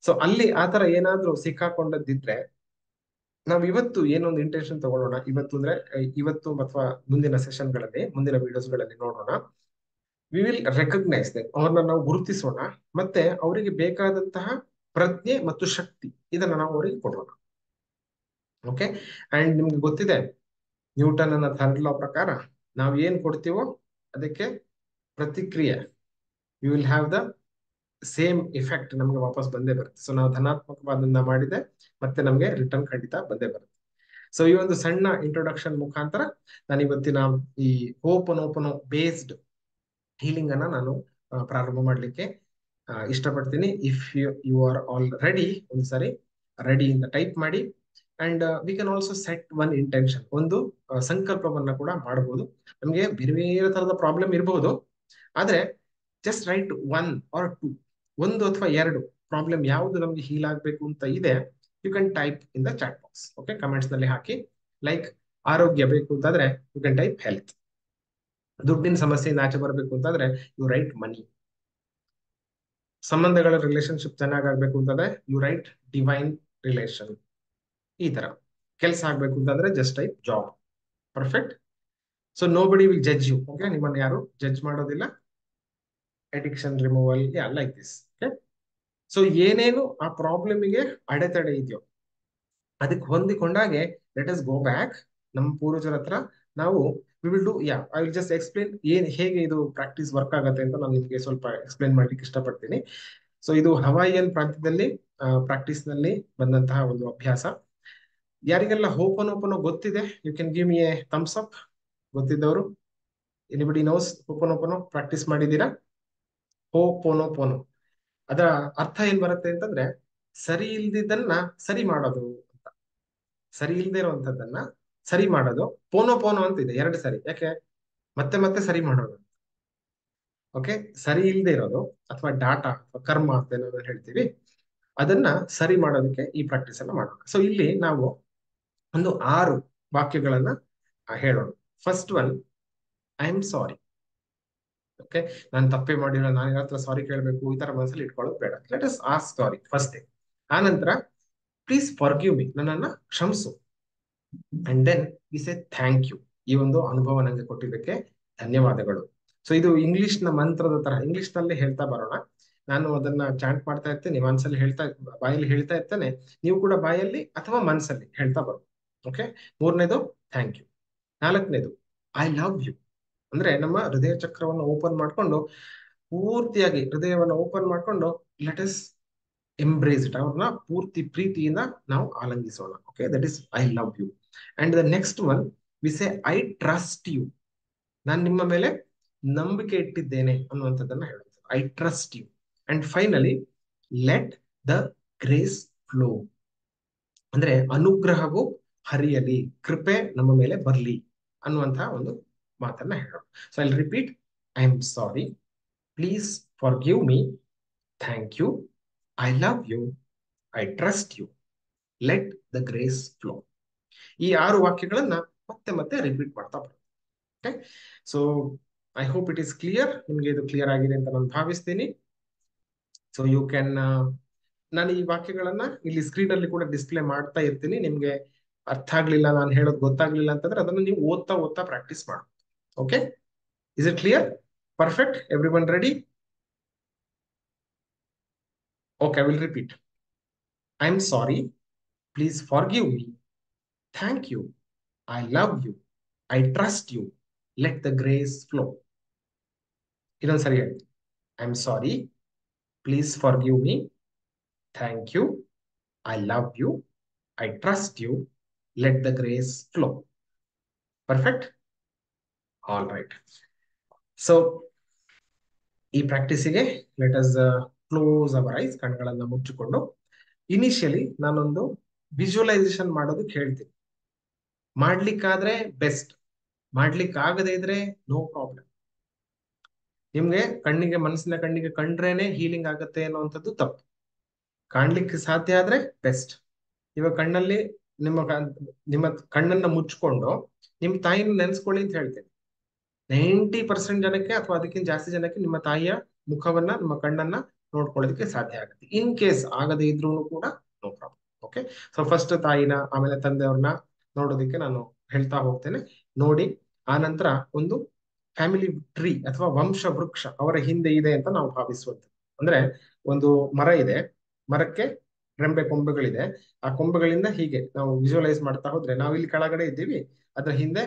ಸೊ ಅಲ್ಲಿ ಆತರ ಏನಾದ್ರೂ ಸಿಕ್ಕಾಕೊಂಡದಿದ್ರೆ, ನಾವ್ ಇವತ್ತು ಏನೊಂದು ಇಂಟೆನ್ಷನ್ ತಗೊಳ್ಳೋಣ, ಇವತ್ತು ಅಂದ್ರೆ ಇವತ್ತು ಅಥವಾ ಮುಂದಿನ ಸೆಷನ್ಗಳಲ್ಲಿ, ಮುಂದಿನ ವಿಡಿಯೋಸ್ ಗಳಲ್ಲಿ ನೋಡೋಣ. ವಿ ವಿಲ್ ರೆಕಗ್ನೈಸ್ ದಟ್, ಅವ್ರನ್ನ ನಾವು ಗುರುತಿಸೋಣ, ಮತ್ತೆ ಅವರಿಗೆ ಬೇಕಾದಂತಹ ಪ್ರಜ್ಞೆ ಮತ್ತು ಶಕ್ತಿ ಇದನ್ನ ನಾವು ಅವರಿಗೆ ಕೊಡೋಣ. ಓಕೆ. ಅಂಡ್ ನಿಮ್ಗೆ ಗೊತ್ತಿದೆ, ನ್ಯೂಟನ್ ಅನ್ನ ಥರ್ಡ್ ಲಾ ಪ್ರಕಾರ ನಾವು ಏನ್ ಕೊಡ್ತೀವೋ ಅದಕ್ಕೆ ಪ್ರತಿಕ್ರಿಯೆ, you will have the same effect, ನಮ್ಗೆ ವಾಪಸ್ ಬಂದೇ ಬರುತ್ತೆ. ಸೊ ನಾವು ಧನಾತ್ಮಕವಾದನ್ನ ಮಾಡಿದೆ ಮತ್ತೆ ನಮ್ಗೆ ರಿಟರ್ನ್ ಖಂಡಿತ ಬಂದೇ ಬರುತ್ತೆ. ಸೊ ಈ ಒಂದು ಸಣ್ಣ ಇಂಟ್ರೊಡಕ್ಷನ್ ಮುಖಾಂತರ ನಾನು ಇವತ್ತಿನ ಈ ಹೋಪನೋಪನೋ ಬೇಸ್ಡ್ ಹೀಲಿಂಗ್ ಅನ್ನ ನಾನು ಪ್ರಾರಂಭ ಮಾಡ್ಲಿಕ್ಕೆ ಇಷ್ಟಪಡ್ತೀನಿ. If you are all ready, ಒಂದ್ಸರಿ ರೆಡಿ ಅಂತ ಟೈಪ್ ಮಾಡಿ. And we can also set one intention, ಒಂದು ಸಂಕಲ್ಪವನ್ನ ಕೂಡ ಮಾಡಬಹುದು. ನಮ್ಗೆ ಬೇರೆ ಬೇರೆ ತರದ ಪ್ರಾಬ್ಲಮ್ ಇರಬಹುದು, ಆದ್ರೆ just write one or two, ಒಂದು ಅಥವಾ ಎರಡು ಪ್ರಾಬ್ಲಮ್ ಯಾವುದು ನಮ್ಗೆ ಹೀಲ್ ಆಗ್ಬೇಕು ಅಂತ ಇದೆ, you can type in the chat box. Okay, comments ನಲ್ಲಿ ಹಾಕಿ. ಲೈಕ್ ಆರೋಗ್ಯ ಬೇಕು ಅಂತಾದ್ರೆ ಯು ಕ್ಯಾನ್ ಟೈಪ್ ಹೆಲ್ತ್. ದುಡ್ಡಿನ ಸಮಸ್ಯೆಯಿಂದ ಆಚೆ ಬರಬೇಕು ಅಂತಂದ್ರೆ ಯು ರೈಟ್ ಮನಿ. ಸಂಬಂಧಗಳ ರಿಲೇಶನ್ಶಿಪ್ ಚೆನ್ನಾಗಾಗ್ಬೇಕು ಅಂತಂದ್ರೆ ಯು ರೈಟ್ ಡಿವೈನ್ ರಿಲೇಶನ್. ಈ ತರ ಕೆಲಸ ಆಗ್ಬೇಕು ಅಂತಂದ್ರೆ just type job. Perfect. So nobody will judge you. Okay, ನಿಮ್ಮನ್ನ ಯಾರು ಜಡ್ಜ್ ಮಾಡೋದಿಲ್ಲ. Addiction removal, like this. Okay. So ಏನೇನು ಆ ಪ್ರಾಬ್ಲಮ್ಗೆ ಅಡೆತಡೆ ಇದೆಯೋ ಅದಕ್ಕೆ ಹೊಂದಿಕೊಂಡಾಗೆ ಲೆಟ್ ಅಸ್ ಗೋ ಬ್ಯಾಕ್ ನಮ್ಮ ಪೂರ್ವಜರ ಹತ್ರ. ನಾವು we will do, I will just explain ಹೇಗೆ ಇದು ಪ್ರಾಕ್ಟೀಸ್ ವರ್ಕ್ ಆಗುತ್ತೆ ಅಂತ ನಾನು ನಿಮಗೆ ಸ್ವಲ್ಪ ಎಕ್ಸ್ಪ್ಲೇನ್ ಮಾಡ್ಲಿಕ್ಕೆ ಇಷ್ಟಪಡ್ತೀನಿ. ಸೊ ಇದು ಹವಾಯಿಯನ್ ಪ್ರಾಂತ್ಯದಲ್ಲಿ ಪ್ರಾಕ್ಟೀಸ್ ನಲ್ಲಿ ಬಂದಂತಹ ಒಂದು ಅಭ್ಯಾಸ. ಯಾರಿಗೆಲ್ಲ ಹೋಪನೋಪನೋ ಗೊತ್ತಿದೆ, you can give me a thumbs up. ಗೊತ್ತಿದ್ದವರು, ಎನಿಬಡಿ ನೋಸ್ ಹೋಪನೋಪನೋ ಪ್ರಾಕ್ಟೀಸ್ ಮಾಡಿದ್ದೀರಾ? ಹೋಪೋನೋಪೋನೋ ಅದರ ಅರ್ಥ ಏನ್ ಬರುತ್ತೆ ಅಂತಂದ್ರೆ, ಸರಿ ಇಲ್ದಿದ್ದನ್ನ ಸರಿ ಮಾಡೋದು ಅಂತ. ಸರಿ ಇಲ್ದೇ ಇರುವಂತದ್ದನ್ನ ಸರಿ ಮಾಡೋದು. ಪೋನೋ ಪೋನೋ ಅಂತ ಇದೆ, ಎರಡು ಸರಿ. ಯಾಕೆ? ಮತ್ತೆ ಮತ್ತೆ ಸರಿ ಮಾಡೋದು. ಓಕೆ, ಸರಿ ಇಲ್ದೇ ಇರೋದು ಅಥವಾ ಡಾಟಾ ಅಥವಾ ಕರ್ಮ ಅಂತ ಏನಾದ್ರು ಹೇಳ್ತೀವಿ, ಅದನ್ನ ಸರಿ ಮಾಡೋದಕ್ಕೆ ಈ ಪ್ರಾಕ್ಟೀಸ್ ಅನ್ನ ಮಾಡೋಣ. ಸೊ ಇಲ್ಲಿ ನಾವು ಒಂದು 6 ವಾಕ್ಯಗಳನ್ನ ಹೇಳೋಣ. First one, I am sorry. Okay, ನಾನು ತಪ್ಪೇ ಮಾಡಿಲ್ಲ, ನಾನು ಯಾರ ಹತ್ರ ಸಾರಿ ಕೇಳಬೇಕು ಈ ತರ ಮನಸ್ಸಲ್ಲಿ ಇಟ್ಕೊಳ್ಳೋದು ಬೇಡ. Let us ask sorry first thing. ಆ ನಂತರ ಪ್ಲೀಸ್ ಫಾರ್ಗಿವ್ ಮಿ, ನನ್ನನ್ನ ಕ್ಷಮಿಸು. And then we say thank you, ಈ ಒಂದು ಅನುಭವ ನಂಗೆ ಕೊಟ್ಟಿದ್ದಕ್ಕೆ ಧನ್ಯವಾದಗಳು. ಸೊ ಇದು ಇಂಗ್ಲಿಷ್ ನ ಮಂತ್ರದ ತರ ಇಂಗ್ಲಿಷ್ ನಲ್ಲಿ ಹೇಳ್ತಾ ಬರೋಣ. ನಾನು ಅದನ್ನ ಚಾಂಟ್ ಮಾಡ್ತಾ ಇರ್ತೇನೆ, ಮನಸ್ಸಲ್ಲಿ ಹೇಳ್ತಾ, ಬಾಯಲ್ಲಿ ಹೇಳ್ತಾ ಇರ್ತೇನೆ, ನೀವು ಕೂಡ ಬಾಯಲ್ಲಿ ಅಥವಾ ಮನಸ್ಸಲ್ಲಿ ಹೇಳ್ತಾ ಬರೋದು. ಓಕೆ. ಮೂರನೇದು ಥ್ಯಾಂಕ್ ಯು. ನಾಲ್ಕನೇದು ಐ ಲವ್ ಯು. ಅಂದ್ರೆ ನಮ್ಮ ಹೃದಯ ಚಕ್ರವನ್ನು ಓಪನ್ ಮಾಡ್ಕೊಂಡು, ಪೂರ್ತಿಯಾಗಿ ಹೃದಯವನ್ನು ಓಪನ್ ಮಾಡ್ಕೊಂಡು ಲೆಟ್ ಅಸ್ ಎಂಬ್ರೇಸ್ ಇಟ್, ಅವ್ರನ್ನ ಪೂರ್ತಿ ಪ್ರೀತಿಯಿಂದ ನಾವು ಆಲಂಗಿಸೋಣ. Okay, that is I love you. And the next one we say I trust you. ನಾನು ನಿಮ್ಮ ಮೇಲೆ ನಂಬಿಕೆ ಇಟ್ಟಿದ್ದೇನೆ ಅನ್ನುವಂಥದ್ದನ್ನ ಹೇಳುತ್ತೆ. I trust you. And finally let the grace flow, ಅಂದ್ರೆ ಅನುಗ್ರಹವು ಹರಿಯಲಿ, ಕೃಪೆ ನಮ್ಮ ಮೇಲೆ ಬರ್ಲಿ ಅನ್ನುವಂತಹ ಒಂದು ಮಾತನ್ನ ಹೇಳೋಣ. So I repeat, I am sorry, please forgive me, thank you, I love you, I trust you, let the grace flow. ಈ 6 ವಾಕ್ಯಗಳನ್ನ ಮತ್ತೆ ಮತ್ತೆ ರಿಪೀಟ್ ಮಾಡ್ತಾ ಬರೋದು. Okay. So I hope it is clear. ನಿಮ್ಗೆ ಇದು ಕ್ಲಿಯರ್ ಆಗಿದೆ ಅಂತ ನಾನು ಭಾವಿಸ್ತೀನಿ. ಸೊ ಯು ಕ್ಯಾನ್, ನಾನು ಈ ವಾಕ್ಯಗಳನ್ನ ಇಲ್ಲಿ ಸ್ಕ್ರೀನ್ ಅಲ್ಲಿ ಕೂಡ ಡಿಸ್ಪ್ಲೇ ಮಾಡ್ತಾ ಇರ್ತೀನಿ. ನಿಮ್ಗೆ ಅರ್ಥ ಆಗ್ಲಿಲ್ಲ, ನಾನು ಹೇಳೋದು ಗೊತ್ತಾಗ್ಲಿಲ್ಲ ಅಂತಂದ್ರೆ ಅದನ್ನ ನೀವು ಓದ್ತಾ ಓದ್ತಾ ಪ್ರಾಕ್ಟೀಸ್ ಮಾಡಿ. Okay. Is it clear? Perfect. Everyone ready? Okay, I will repeat. I'm sorry. Please forgive me. Thank you. I love you. I trust you. Let the grace flow. ಇನ್ನೊಂದು ಸರಿ ಹೇಳಿ. I'm sorry. Please forgive me. Thank you. I love you. I trust you. Let the grace flow. Perfect? All right. So, ಈ ಪ್ರಾಕ್ಟೀಸಿಗೆ let us close our eyes, ಕಣ್ಗಳನ್ನ ಮುಚ್ಚಿಕೊಂಡು initially ನಾನೊಂದು visualisation ಮಾಡೋದಕ್ಕೆ ಹೇಳ್ತೀನಿ. ಮಾಡ್ಲಿಕ್ಕಾದ್ರೆ ಬೆಸ್ಟ್, ಮಾಡ್ಲಿಕ್ಕಾಗದೇ ಇದ್ರೆ ನೋ ಪ್ರಾಬ್ಲಮ್. ನಿಮ್ಗೆ ಕಣ್ಣಿಗೆ, ಮನಸ್ಸಿನ ಕಣ್ಣಿಗೆ ಕಂಡ್ರೇನೆ ಹೀಲಿಂಗ್ ಆಗುತ್ತೆ ಅನ್ನುವಂಥದ್ದು ತಪ್ಪು. ಕಾಣ್ಲಿಕ್ಕೆ ಸಾಧ್ಯ ಆದ್ರೆ ಬೆಸ್ಟ್. ಇವಾಗ ಕಣ್ಣಲ್ಲಿ ನಿಮ್ಮ ಕಣ್ಣನ್ನ ಮುಚ್ಕೊಂಡು ನಿಮ್ ತಾಯಿನ ನೆನ್ಸ್ಕೊಳ್ಳಿ ಅಂತ ಹೇಳ್ತೇನೆ. 90% ಜನಕ್ಕೆ ಅಥವಾ ಅದಕ್ಕಿಂತ ಜಾಸ್ತಿ ಜನಕ್ಕೆ ನಿಮ್ಮ ತಾಯಿಯ ಮುಖವನ್ನ, ನಿಮ್ಮ ಕಣ್ಣನ್ನ ನೋಡ್ಕೊಳ್ಳೋದಕ್ಕೆ ಸಾಧ್ಯ ಆಗುತ್ತೆ. ಇನ್ ಕೇಸ್ ಆಗದೆ ಇದ್ರೂ ಕೂಡ no problem. Okay, so first ತಾಯಿನ, ಆಮೇಲೆ ತಂದೆಯವ್ರನ್ನ ನೋಡೋದಕ್ಕೆ ನಾನು ಹೇಳ್ತಾ ಹೋಗ್ತೇನೆ. ನೋಡಿ, ಆ ನಂತರ ಒಂದು ಫ್ಯಾಮಿಲಿ ಟ್ರೀ ಅಥವಾ ವಂಶ ವೃಕ್ಷ ಅವರ ಹಿಂದೆ ಇದೆ ಅಂತ ನಾವು ಭಾವಿಸುವಂತ. ಅಂದ್ರೆ ಒಂದು ಮರ ಇದೆ, ಮರಕ್ಕೆ ರೆಂಬೆ ಕೊಂಬೆಗಳಿದೆ. ಆ ಕೊಂಬೆಗಳಿಂದ ಹೀಗೆ ನಾವು ವಿಜುವಲೈಸ್ ಮಾಡ್ತಾ ಹೋದ್ರೆ, ನಾವು ಇಲ್ಲಿ ಕೆಳಗಡೆ ಇದ್ದೀವಿ, ಅದ್ರ ಹಿಂದೆ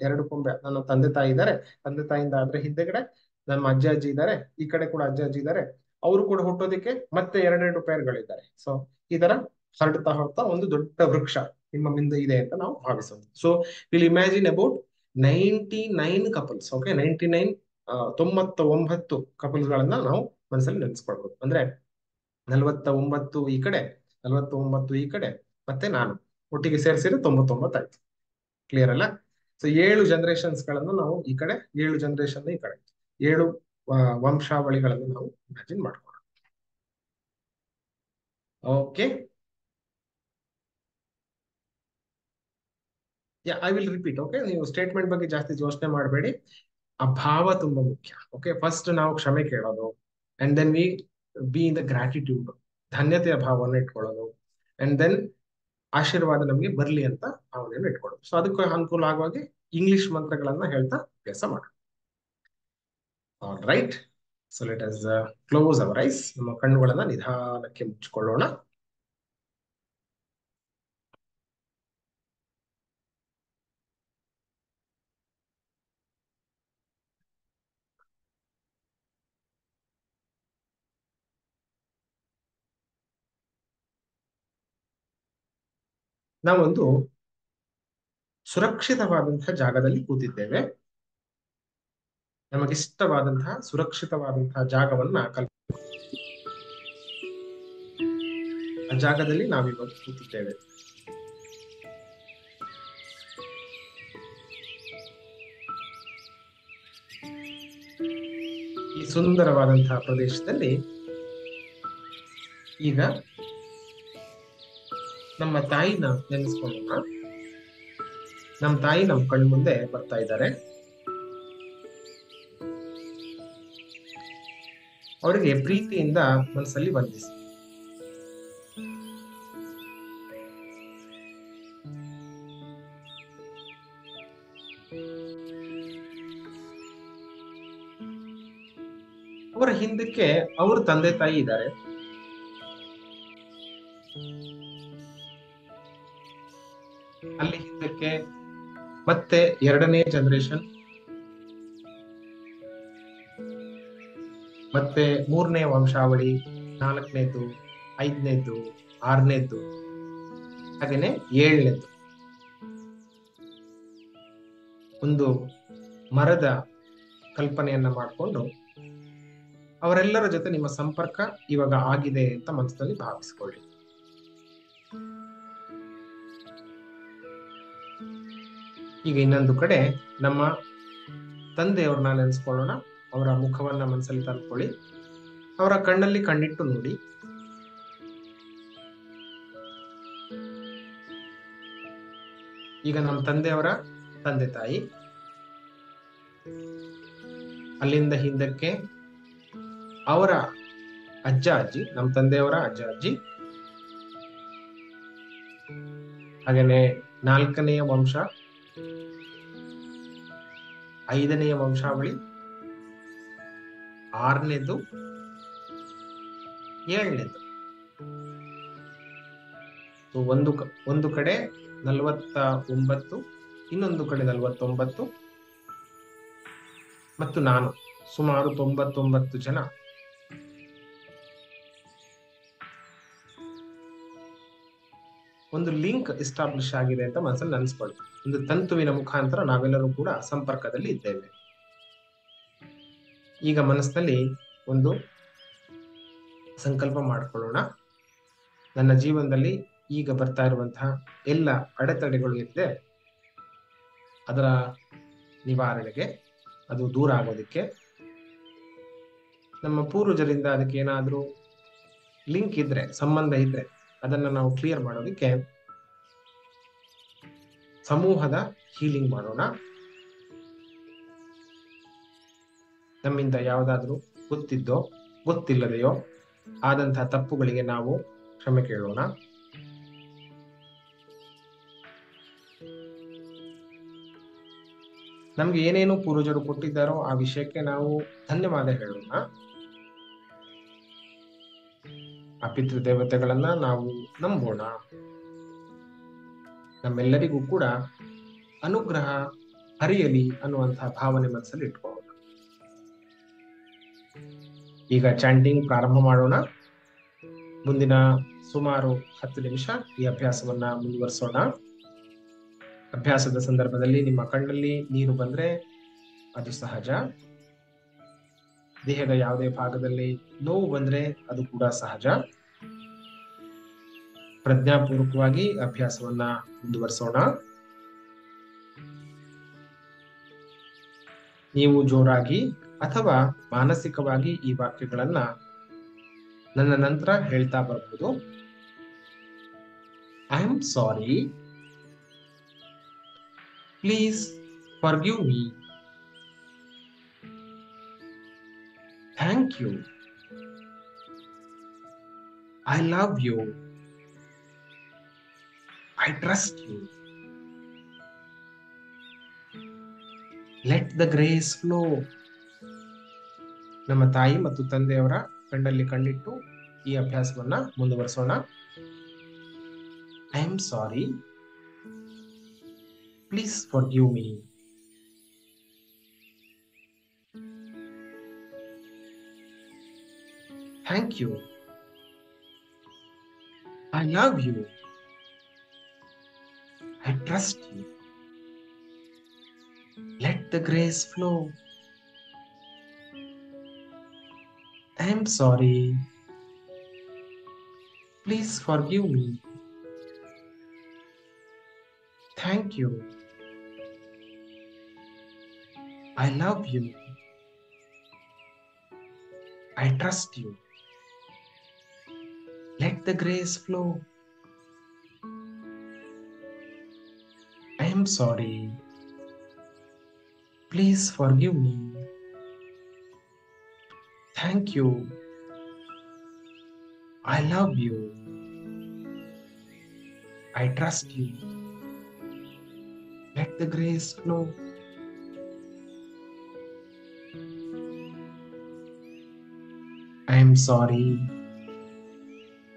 ಎರಡು ಕೊಂಬೆ ನನ್ನ ತಂದೆ ತಾಯಿ ಇದ್ದಾರೆ, ತಂದೆ ತಾಯಿಯಿಂದ ಅದ್ರ ಹಿಂದೆಗಡೆ ನಮ್ಮ ಅಜ್ಜ ಅಜ್ಜಿ ಇದ್ದಾರೆ, ಈ ಕಡೆ ಕೂಡ ಅಜ್ಜ ಅಜ್ಜಿ ಇದ್ದಾರೆ, ಅವರು ಕೂಡ ಹುಟ್ಟೋದಕ್ಕೆ ಮತ್ತೆ ಎರಡೆರಡು ಪೇರ್ಗಳಿದ್ದಾರೆ. ಸೊ ಈ ತರ ಹರಡ್ತಾ ಹೊರತಾ ಒಂದು ದೊಡ್ಡ ವೃಕ್ಷ ನಿಮ್ಮ ಮುಂದೆ ಇದೆ ಅಂತ ನಾವು ಭಾವಿಸೋದು. So will imagine about 99 couples. Okay, 99 couples ಗಳನ್ನ ನಾವು ಮನಸ್ಸಲ್ಲಿ ನೆನೆಸ್ಕೊಳ್ಬಹುದು. ಅಂದ್ರೆ 49 ಈ ಕಡೆ, 49 ಈ ಕಡೆ, ಮತ್ತೆ ನಾನು ಒಟ್ಟಿಗೆ ಸೇರಿಸಿದ್ರೆ 99 ಆಯ್ತು. ಕ್ಲಿಯರ್ ಅಲ್ಲ? ಸೊ 7 ಜನರೇಷನ್ಸ್ ಗಳನ್ನು ನಾವು ಈ ಕಡೆ, 7 ಜನರೇಷನ್ ಈ ಕಡೆ, 7 ವಂಶಾವಳಿಗಳನ್ನು ನಾವು ಇಮ್ಯಾಜಿನ್ ಮಾಡ್ಕೊಳ್ಳೋಣ. Okay, I will repeat. Okay, ನೀವು ಸ್ಟೇಟ್ಮೆಂಟ್ ಬಗ್ಗೆ ಜಾಸ್ತಿ ಯೋಚನೆ ಮಾಡಬೇಡಿ. ಆ ಭಾವ ತುಂಬಾ ಮುಖ್ಯ. ಓಕೆ, ಫಸ್ಟ್ ನಾವು ಕ್ಷಮೆ ಕೇಳೋದು, and then we be in the gratitude, ಧನ್ಯತೆಯ ಭಾವವನ್ನು ಇಟ್ಕೊಳ್ಳೋದು, ಅಂಡ್ ದೆನ್ ಆಶೀರ್ವಾದ ನಮಗೆ ಬರ್ಲಿ ಅಂತ ಭಾವನೆಯನ್ನು ಇಟ್ಕೊಳ್ಳೋದು. ಸೊ ಅದಕ್ಕೆ ಅನುಕೂಲ ಆಗುವಾಗೆ ಇಂಗ್ಲಿಷ್ ಮಂತ್ರಗಳನ್ನ ಹೇಳ್ತಾ ಅಭ್ಯಾಸ ಮಾಡೋಣ. Right, so let us close our ice. ನಮ್ಮ ಕಣ್ಣುಗಳನ್ನ ನಿಧಾನಕ್ಕೆ ಮುಚ್ಚಿಕೊಳ್ಳೋಣ. ನಾವೊಂದು ಸುರಕ್ಷಿತವಾದಂತಹ ಜಾಗದಲ್ಲಿ ಕೂತಿದ್ದೇವೆ. ನಮಗಿಷ್ಟವಾದಂತಹ ಸುರಕ್ಷಿತವಾದಂತಹ ಜಾಗವನ್ನ ಆ ಜಾಗದಲ್ಲಿ ನಾವಿವಾಗ ಕೂತಿದ್ದೇವೆ. ಈ ಸುಂದರವಾದಂತಹ ಪ್ರದೇಶದಲ್ಲಿ ಈಗ ನಮ್ಮ ತಾಯಿನ ನೆನೆಸ್ಕೊಳ್ಳೋಣ. ನಮ್ಮ ತಾಯಿ ನಮ್ಮ ಕಣ್ಣು ಮುಂದೆ ಬರ್ತಾ ಇದ್ದಾರೆ. ಅವರಿಗೆ ಪ್ರೀತಿಯಿಂದ ಮನಸ್ಸಲ್ಲಿ ವಂದಿಸಿ. ಅವರ ಹಿಂದಕ್ಕೆ ಅವ್ರ ತಂದೆ ತಾಯಿ ಇದ್ದಾರೆ. ಅಲ್ಲಿ ಹಿಂದಕ್ಕೆ ಮತ್ತೆ 2ನೇ ಜನರೇಷನ್, ಮತ್ತೆ 3ನೇ ವಂಶಾವಳಿ, 4ನೇದು, 5ನೇದು, 6ನೇದು, ಹಾಗೇನೆ 7ನೇದು. ಒಂದು ಮರದ ಕಲ್ಪನೆಯನ್ನ ಮಾಡಿಕೊಂಡು ಅವರೆಲ್ಲರ ಜೊತೆ ನಿಮ್ಮ ಸಂಪರ್ಕ ಇವಾಗ ಆಗಿದೆ ಅಂತ ಮನಸ್ಸಲ್ಲಿ ಭಾವಿಸ್ಕೊಳ್ಳಿ. ಈಗ ಇನ್ನೊಂದು ಕಡೆ ನಮ್ಮ ತಂದೆಯವ್ರನ್ನ ನೆನೆಸ್ಕೊಳ್ಳೋಣ. ಅವರ ಮುಖವನ್ನ ಮನಸ್ಸಲ್ಲಿ ತಂದ್ಕೊಳ್ಳಿ. ಅವರ ಕಣ್ಣಲ್ಲಿ ಕಣ್ಣಿಟ್ಟು ನೋಡಿ. ಈಗ ನಮ್ಮ ತಂದೆಯವರ ತಂದೆ ತಾಯಿ, ಅಲ್ಲಿಂದ ಹಿಂದಕ್ಕೆ ಅವರ ಅಜ್ಜ ಅಜ್ಜಿ, ನಮ್ಮ ತಂದೆಯವರ ಅಜ್ಜ ಅಜ್ಜಿ, ಹಾಗೇನೆ 4ನೇ ವಂಶ, 5ನೇ ವಂಶಾವಳಿ, ಆರನೇದು, ಏಳನೇದು. ಒಂದು ಕಡೆ 49, ಇನ್ನೊಂದು ಕಡೆ 49, ಮತ್ತು ನಾನು ಸುಮಾರು 99 ಜನ. ಒಂದು ಲಿಂಕ್ ಎಸ್ಟಾಬ್ಲಿಷ್ ಆಗಿದೆ ಅಂತ ಮನಸ್ಸಲ್ಲಿ ನೆನೆಸ್ಕೊಳ್ಳಿ. ಒಂದು ತಂತುವಿನ ಮುಖಾಂತರ ನಾವೆಲ್ಲರೂ ಕೂಡ ಸಂಪರ್ಕದಲ್ಲಿ ಇದ್ದೇವೆ. ಈಗ ಮನಸ್ಸಿನಲ್ಲಿ ಒಂದು ಸಂಕಲ್ಪ ಮಾಡಿಕೊಳ್ಳೋಣ. ನನ್ನ ಜೀವನದಲ್ಲಿ ಈಗ ಬರ್ತಾ ಇರುವಂತಹ ಎಲ್ಲ ಅಡೆತಡೆಗಳು ಇದ್ದೆ ಅದರ ನಿವಾರಣೆಗೆ, ಅದು ದೂರ ಆಗೋದಕ್ಕೆ, ನಮ್ಮ ಪೂರ್ವಜರಿಂದ ಅದಕ್ಕೆ ಏನಾದರೂ ಲಿಂಕ್ ಇದ್ರೆ, ಸಂಬಂಧ ಇದ್ರೆ ಅದನ್ನ ನಾವು ಕ್ಲಿಯರ್ ಮಾಡೋದಕ್ಕೆ ಸಮೂಹದ ಹೀಲಿಂಗ್ ಮಾಡೋಣ. ನಮ್ಮಿಂದ ಯಾವುದಾದ್ರೂ ಗೊತ್ತಿದ್ದೋ ಗೊತ್ತಿಲ್ಲದೆಯೋ ಆದಂತಹ ತಪ್ಪುಗಳಿಗೆ ನಾವು ಕ್ಷಮೆ ಕೇಳೋಣ. ನಮ್ಗೆ ಏನೇನು ಪೂರ್ವಜರು ಕೊಟ್ಟಿದ್ದಾರೋ ಆ ವಿಷಯಕ್ಕೆ ನಾವು ಧನ್ಯವಾದ ಹೇಳೋಣ. ಆ ಪಿತೃ ದೇವತೆಗಳನ್ನ ನಾವು ನಂಬೋಣ. ನಮ್ಮೆಲ್ಲರಿಗೂ ಕೂಡ ಅನುಗ್ರಹ ಹರಿಯಲಿ ಅನ್ನುವಂತಹ ಭಾವನೆ ಮನಸ್ಸಲ್ಲಿ ಇಟ್ಕೊಳ್ಳೋಣ. ಈಗ ಚಾಂಟಿಂಗ್ ಪ್ರಾರಂಭ ಮಾಡೋಣ. ಮುಂದಿನ ಸುಮಾರು 10 ನಿಮಿಷ ಈ ಅಭ್ಯಾಸವನ್ನ ಮುಂದುವರಿಸೋಣ. ಅಭ್ಯಾಸದ ಸಂದರ್ಭದಲ್ಲಿ ನಿಮ್ಮ ಕಣ್ಣಲ್ಲಿ ನೀರು ಬಂದ್ರೆ ಅದು ಸಹಜ. ದೇಹದ ಯಾವುದೇ ಭಾಗದಲ್ಲಿ ನೋವು ಬಂದ್ರೆ ಅದು ಕೂಡ ಸಹಜ. ಪ್ರಜ್ಞಾಪೂರ್ವಕವಾಗಿ ಅಭ್ಯಾಸವನ್ನ ಮುಂದುವರಿಸೋಣ. ನೀವು ಜೋರಾಗಿ ಅಥವಾ ಮಾನಸಿಕವಾಗಿ ಈ ವಾಕ್ಯಗಳನ್ನ ನನ್ನ ನಂತರ ಹೇಳ್ತಾ ಬರ್ಬೋದು. I am sorry, please forgive me, thank you, I love you, I trust you, let the grace flow. ನಮ್ಮ ತಾಯಿ ಮತ್ತು ತಂದೆಯವರ ಕಣ್ಣಲ್ಲಿ ಕಣ್ಣಿಟ್ಟು ಈ ಅಭ್ಯಾಸವನ್ನ ಮುಂದುವರಿಸೋಣ. I am sorry, please forgive me, thank you, I love you, I trust you, let the grace flow. I am sorry. Please forgive me. Thank you. I love you. I trust you. Let the grace flow. I am sorry. Please forgive me. Thank you. I love you. I trust you. Let the grace flow. I am sorry.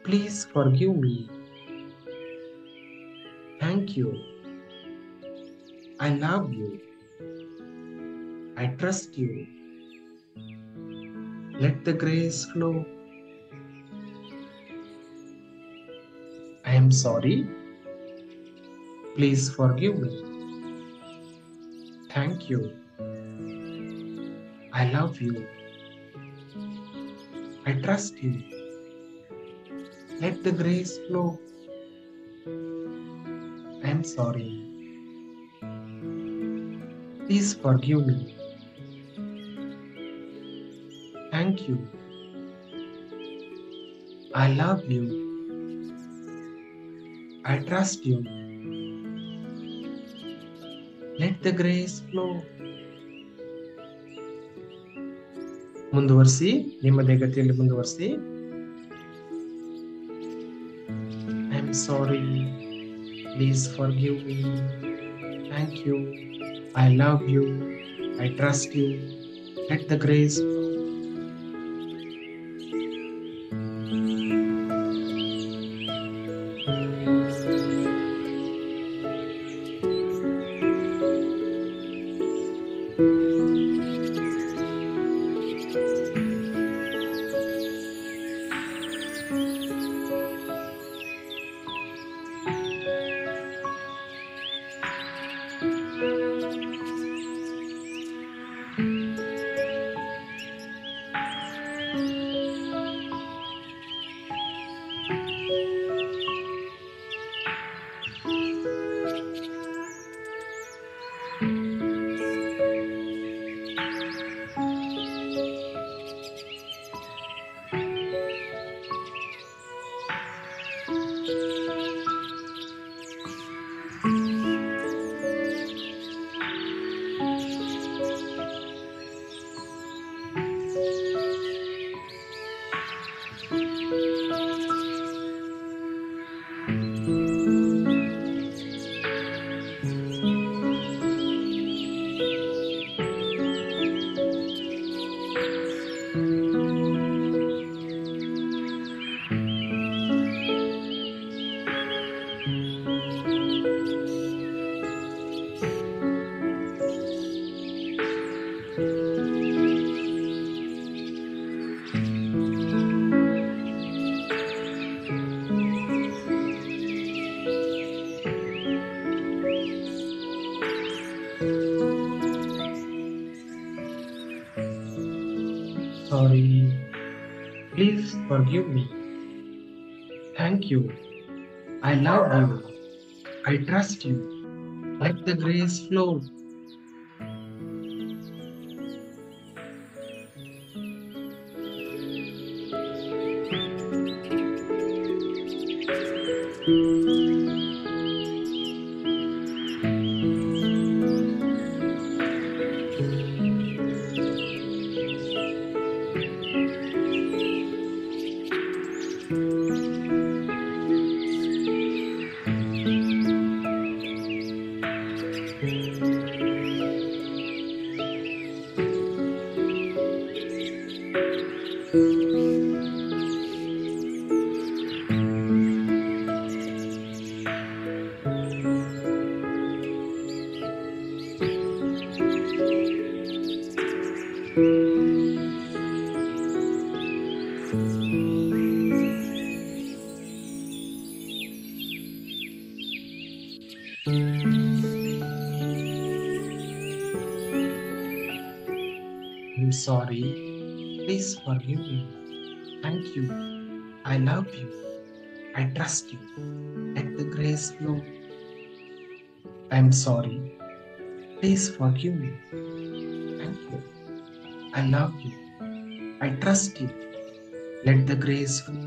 Please forgive me. Thank you. I love you. I trust you. Let the grace flow. I am sorry. Please forgive me. Thank you. I love you. I trust you. Let the grace flow. I am sorry. Please forgive me. Thank you. I love you. I trust you. Let the grace flow. ಮುಂದುವರಿಸಿ, ನಿಮ್ಮದೇ ಗತಿಯಲ್ಲಿ ಮುಂದುವರಿಸಿ. I am sorry. Please forgive me. Thank you. I love you. I trust you. Let the grace flow. sorry. Please forgive me. Thank you. I love you. I trust you. Let the grace flow. I'm sorry. Please forgive me. Thank you. I love you. I trust you. Let the grace flow. I'm sorry. Please forgive me. Thank you. I love you. I trust you. Let the grace flow.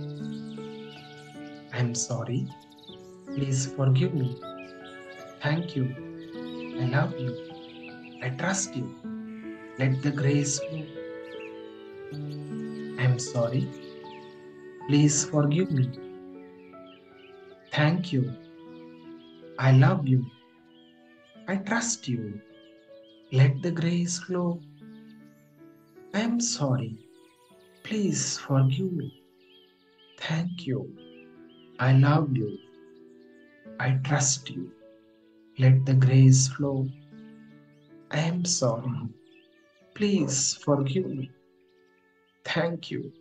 I'm sorry. Please forgive me. Thank you. I love you. I trust you. Let the grace flow. I'm sorry. Please forgive me. Thank you. I love you. I trust you. Let the grace flow. I'm sorry. Please forgive me. Thank you. I love you. I trust you. Let the grace flow. I am sorry. Please forgive me. Thank you.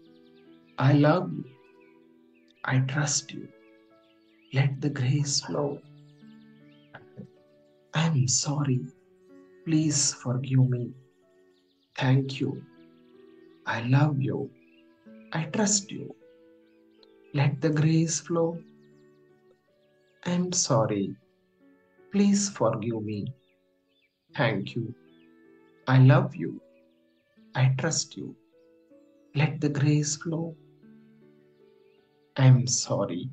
I love you. I trust you. Let the grace flow. I am sorry. Please forgive me. Thank you. I love you. I trust you. Let the grace flow. I am sorry. Please forgive me. Thank you. I love you. I trust you. Let the grace flow. I am sorry.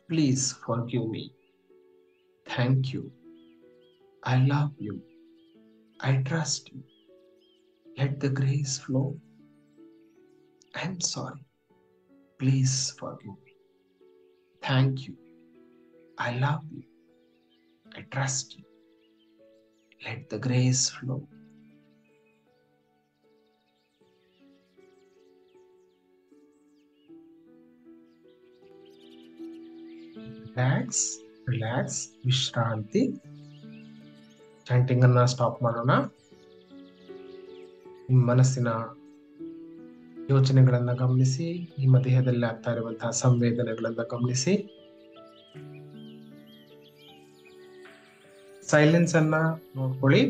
Please forgive me. Thank you. I love you. I trust you. Let the grace flow. I am sorry. Please forgive me. Thank you. I love you. I trust you. Let the grace flow. Relax relax ವಿಶ್ರಾಂತಿ. Chanting ಅನ್ನ stop ಮಾಡೋಣ. ನಿಮ್ಮ ಮನಸ್ಸಿನ ಯೋಚನೆಗಳನ್ನ ಗಮನಿಸಿ, ನಿಮ್ಮ ದೇಹದಲ್ಲಿ ಆಗ್ತಾ ಇರುವಂತಹ ಸಂವೇದನೆಗಳನ್ನ ಗಮನಿಸಿ. ಸೈಲೆನ್ಸ್ ಅನ್ನ ನೋಡ್ಕೊಳ್ಳಿ.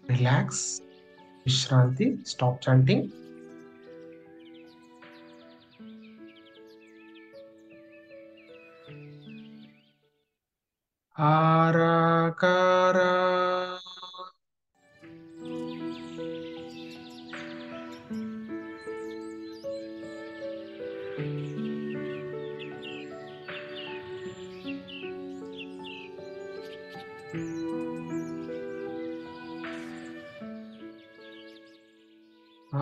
ರಿಲ್ಯಾಕ್ಸ್ ವಿಶ್ರಾಂತಿ. Stop chanting. ಆರಾಕಾರ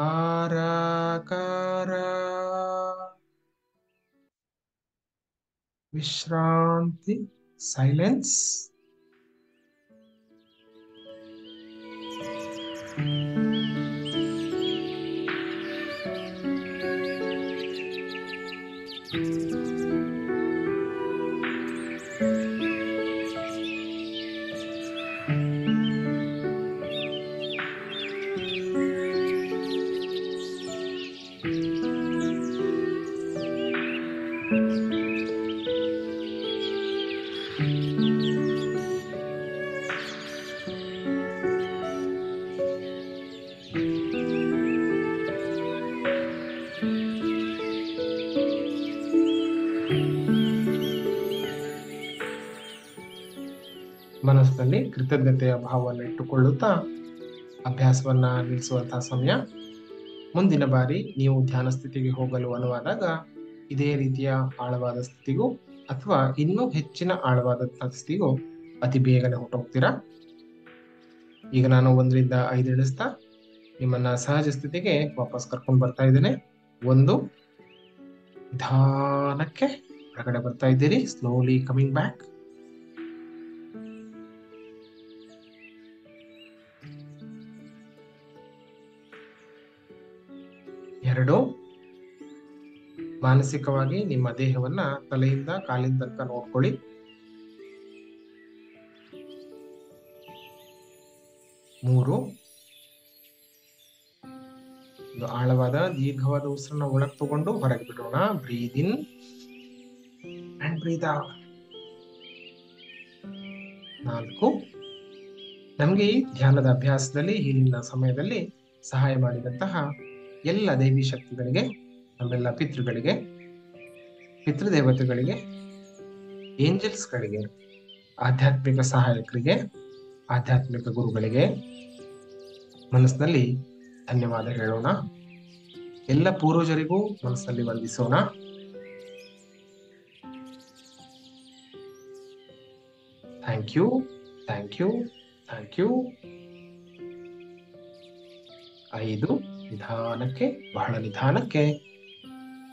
ಆರಾಕಾರ ವಿಶ್ರಾಂತಿ. ಸೈಲೆನ್ಸ್. ಮನಸ್ಸಿನಲ್ಲಿ ಕೃತಜ್ಞತೆಯ ಭಾವವನ್ನು ಇಟ್ಟುಕೊಳ್ಳುತ್ತಾ ಅಭ್ಯಾಸವನ್ನ ನಿಲ್ಲಿಸುವಂತಹ ಸಮಯ. ಮುಂದಿನ ಬಾರಿ ನೀವು ಧ್ಯಾನ ಸ್ಥಿತಿಗೆ ಹೋಗಲು ಅನುವಾದಾಗ ಇದೇ ರೀತಿಯ ಆಳವಾದ ಸ್ಥಿತಿಗೂ ಅಥವಾ ಇನ್ನೂ ಹೆಚ್ಚಿನ ಆಳವಾದಂತಹ ಸ್ಥಿತಿಗೂ ಅತಿ ಬೇಗನೆ ಹೊರಟೋಗ್ತೀರಾ. ಈಗ ನಾನು 1ರಿಂದ 5 ಎಣಿಸ್ತಾ ನಿಮ್ಮನ್ನ ಸಹಜ ಸ್ಥಿತಿಗೆ ವಾಪಸ್ ಕರ್ಕೊಂಡು ಬರ್ತಾ ಇದ್ದೇನೆ. 1, ನಿಧಾನಕ್ಕೆ ಹೊರಗಡೆ ಬರ್ತಾ ಇದ್ದೀರಿ, ಸ್ಲೋಲಿ ಕಮಿಂಗ್ ಬ್ಯಾಕ್. 2, ಮಾನಸಿಕವಾಗಿ ನಿಮ್ಮ ದೇಹವನ್ನ ತಲೆಯಿಂದ ಕಾಲಿನ ತನಕ ನೋಡ್ಕೊಳ್ಳಿ. 3, ಒಂದು ಆಳವಾದ ದೀರ್ಘವಾದ ಉಸಿರನ್ನ ಒಳಗೆ ತಗೊಂಡು ಹೊರಗೆ ಬಿಡೋಣ. ಬ್ರೀದ್ ಇನ್ ಅಂಡ್ ಬ್ರೀದ್ ಔಟ್. 4, ನಮ್ಗೆ ಈ ಧ್ಯಾನದ ಅಭ್ಯಾಸದಲ್ಲಿ ಹೀಲಿಂಗ್ನ ಸಮಯದಲ್ಲಿ ಸಹಾಯ ಮಾಡಿದಂತಹ ಎಲ್ಲ ದೈವಿ ಶಕ್ತಿಗಳಿಗೆ, ನಮ್ಮೆಲ್ಲ ಪಿತೃಗಳಿಗೆ, ಪಿತೃದೇವತೆಗಳಿಗೆ, ಏಂಜಲ್ಸ್ಗಳಿಗೆ, ಆಧ್ಯಾತ್ಮಿಕ ಸಹಾಯಕರಿಗೆ, ಆಧ್ಯಾತ್ಮಿಕ ಗುರುಗಳಿಗೆ ಮನಸ್ಸಿನಲ್ಲಿ ಧನ್ಯವಾದ ಹೇಳೋಣ. ಎಲ್ಲ ಪೂರ್ವಜರಿಗೂ ಮನಸ್ಸಲ್ಲಿ ವಂದಿಸೋಣ. Thank you, thank you, thank you. 5, ನಿಧಾನಕ್ಕೆ, ಬಹಳ ನಿಧಾನಕ್ಕೆ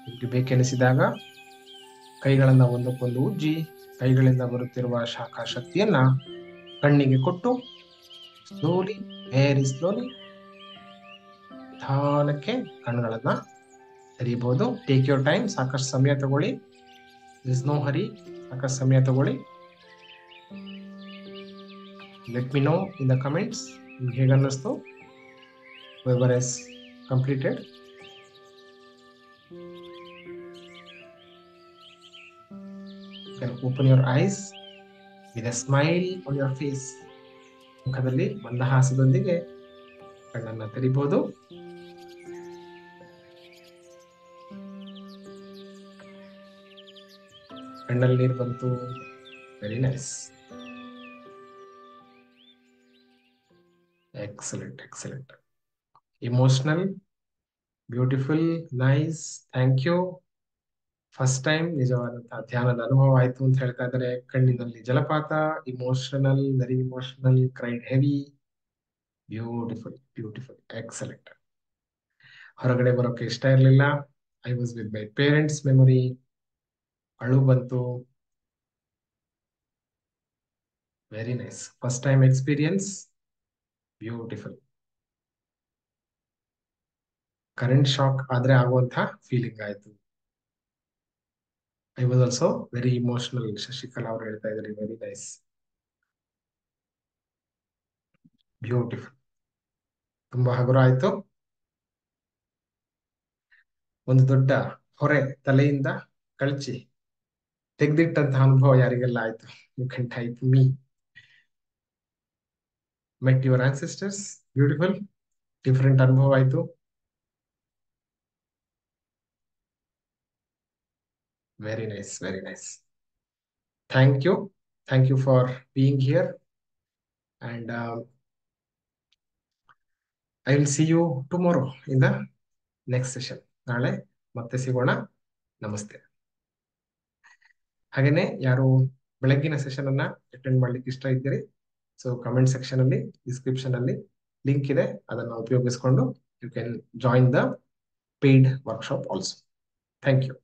ನಿಮ್ಗೆ ಬೇಕೆನಿಸಿದಾಗ ಕೈಗಳನ್ನ ಒಂದಕ್ಕೊಂದು ಉಜ್ಜಿ ಕೈಗಳಿಂದ ಬರುತ್ತಿರುವ ಶಾಖ ಶಕ್ತಿಯನ್ನ ಕಣ್ಣಿಗೆ ಕೊಟ್ಟು ಸ್ಲೋಲಿ, ವೆರಿ ಸ್ಲೋಲಿ, ನಿಧಾನಕ್ಕೆ ಕಣ್ಣುಗಳನ್ನ ತೆರೀಬಹುದು. ಟೇಕ್ ಯೋರ್ ಟೈಮ್, ಸಾಕಷ್ಟು ಸಮಯ ತಗೊಳ್ಳಿ. ದಿಸ್ ನೋ ಹರಿ, ಸಾಕಷ್ಟು ಸಮಯ ತಗೊಳ್ಳಿ. Let me no in the comments ನಿಮ್ಗೆ ಹೇಗನ್ನಿಸ್ತು. whoever has completed. You can open your eyes with a smile on your face. ಮುಖದಲ್ಲಿ ಮಂದಹಾಸದೊಂದಿಗೆ ಕಣ್ಣನ್ನ ತೆರಿಬಹುದು. ಕಣ್ಣಲ್ಲಿ ನೀರು ಬಂತು. Very nice. Excellent, excellent. Emotional, beautiful, nice. Thank you. First time ನಿಜವಾದಂತಹ ಧ್ಯಾನದ ಅನುಭವ ಆಯ್ತು ಅಂತ ಹೇಳ್ತಾ ಇದ್ದಾರೆ. ಕಣ್ಣಿನಲ್ಲಿ ಜಲಪಾತ, emotional, very emotional, cried heavy. Beautiful, beautiful, excellent. ಹೊರಗಡೆ ಬರೋಕೆ ಇಷ್ಟ ಇರಲಿಲ್ಲ. I was with my parents memory. ಅಳು ಬಂತು. Very nice. First time experience, beautiful. Current shock ಆದ್ರೆ ಆಗುವಂತಹ ಫೀಲಿಂಗ್ ಆಯ್ತು. I was also very emotional. Shashikala ಅವರು ಹೇಳ್ತಾ ಇದ್ದಾರೆ. Very nice, beautiful. ತುಂಬಾ ಹಗುರ ಆಯ್ತು. ಒಂದು ದೊಡ್ಡ ಹೊರೆ ತಲೆಯಿಂದ ಕಳಚಿ ತೆಗೆದಿಟ್ಟಂತಹ ಅನುಭವ ಯಾರಿಗೆಲ್ಲ ಆಯ್ತು. You can type me. Met your ancestors. Beautiful. Different ಅನುಭವ ಆಯ್ತು. Very nice, very nice. Thank you. Thank you for being here. And I will see you tomorrow in the next session. ನಾಳೆ ಮತ್ತೆ ಸಿಗೋಣ. ನಮಸ್ತೆ. ಹಾಗೇನೆ ಯಾರು ಬೆಳಗ್ಗಿನ ಸೆಷನ್ ಅನ್ನ ಅಟೆಂಡ್ ಮಾಡ್ಲಿಕ್ಕೆ ಇಷ್ಟ ಇದ್ದೀರಿ, ಸೊ ಕಮೆಂಟ್ ಸೆಕ್ಷನ್ ಅಲ್ಲಿ, ಡಿಸ್ಕ್ರಿಪ್ಷನ್ ಅಲ್ಲಿ ಲಿಂಕ್ ಇದೆ. ಅದನ್ನು ಉಪಯೋಗಿಸಿಕೊಂಡು you can join the paid workshop also. Thank you.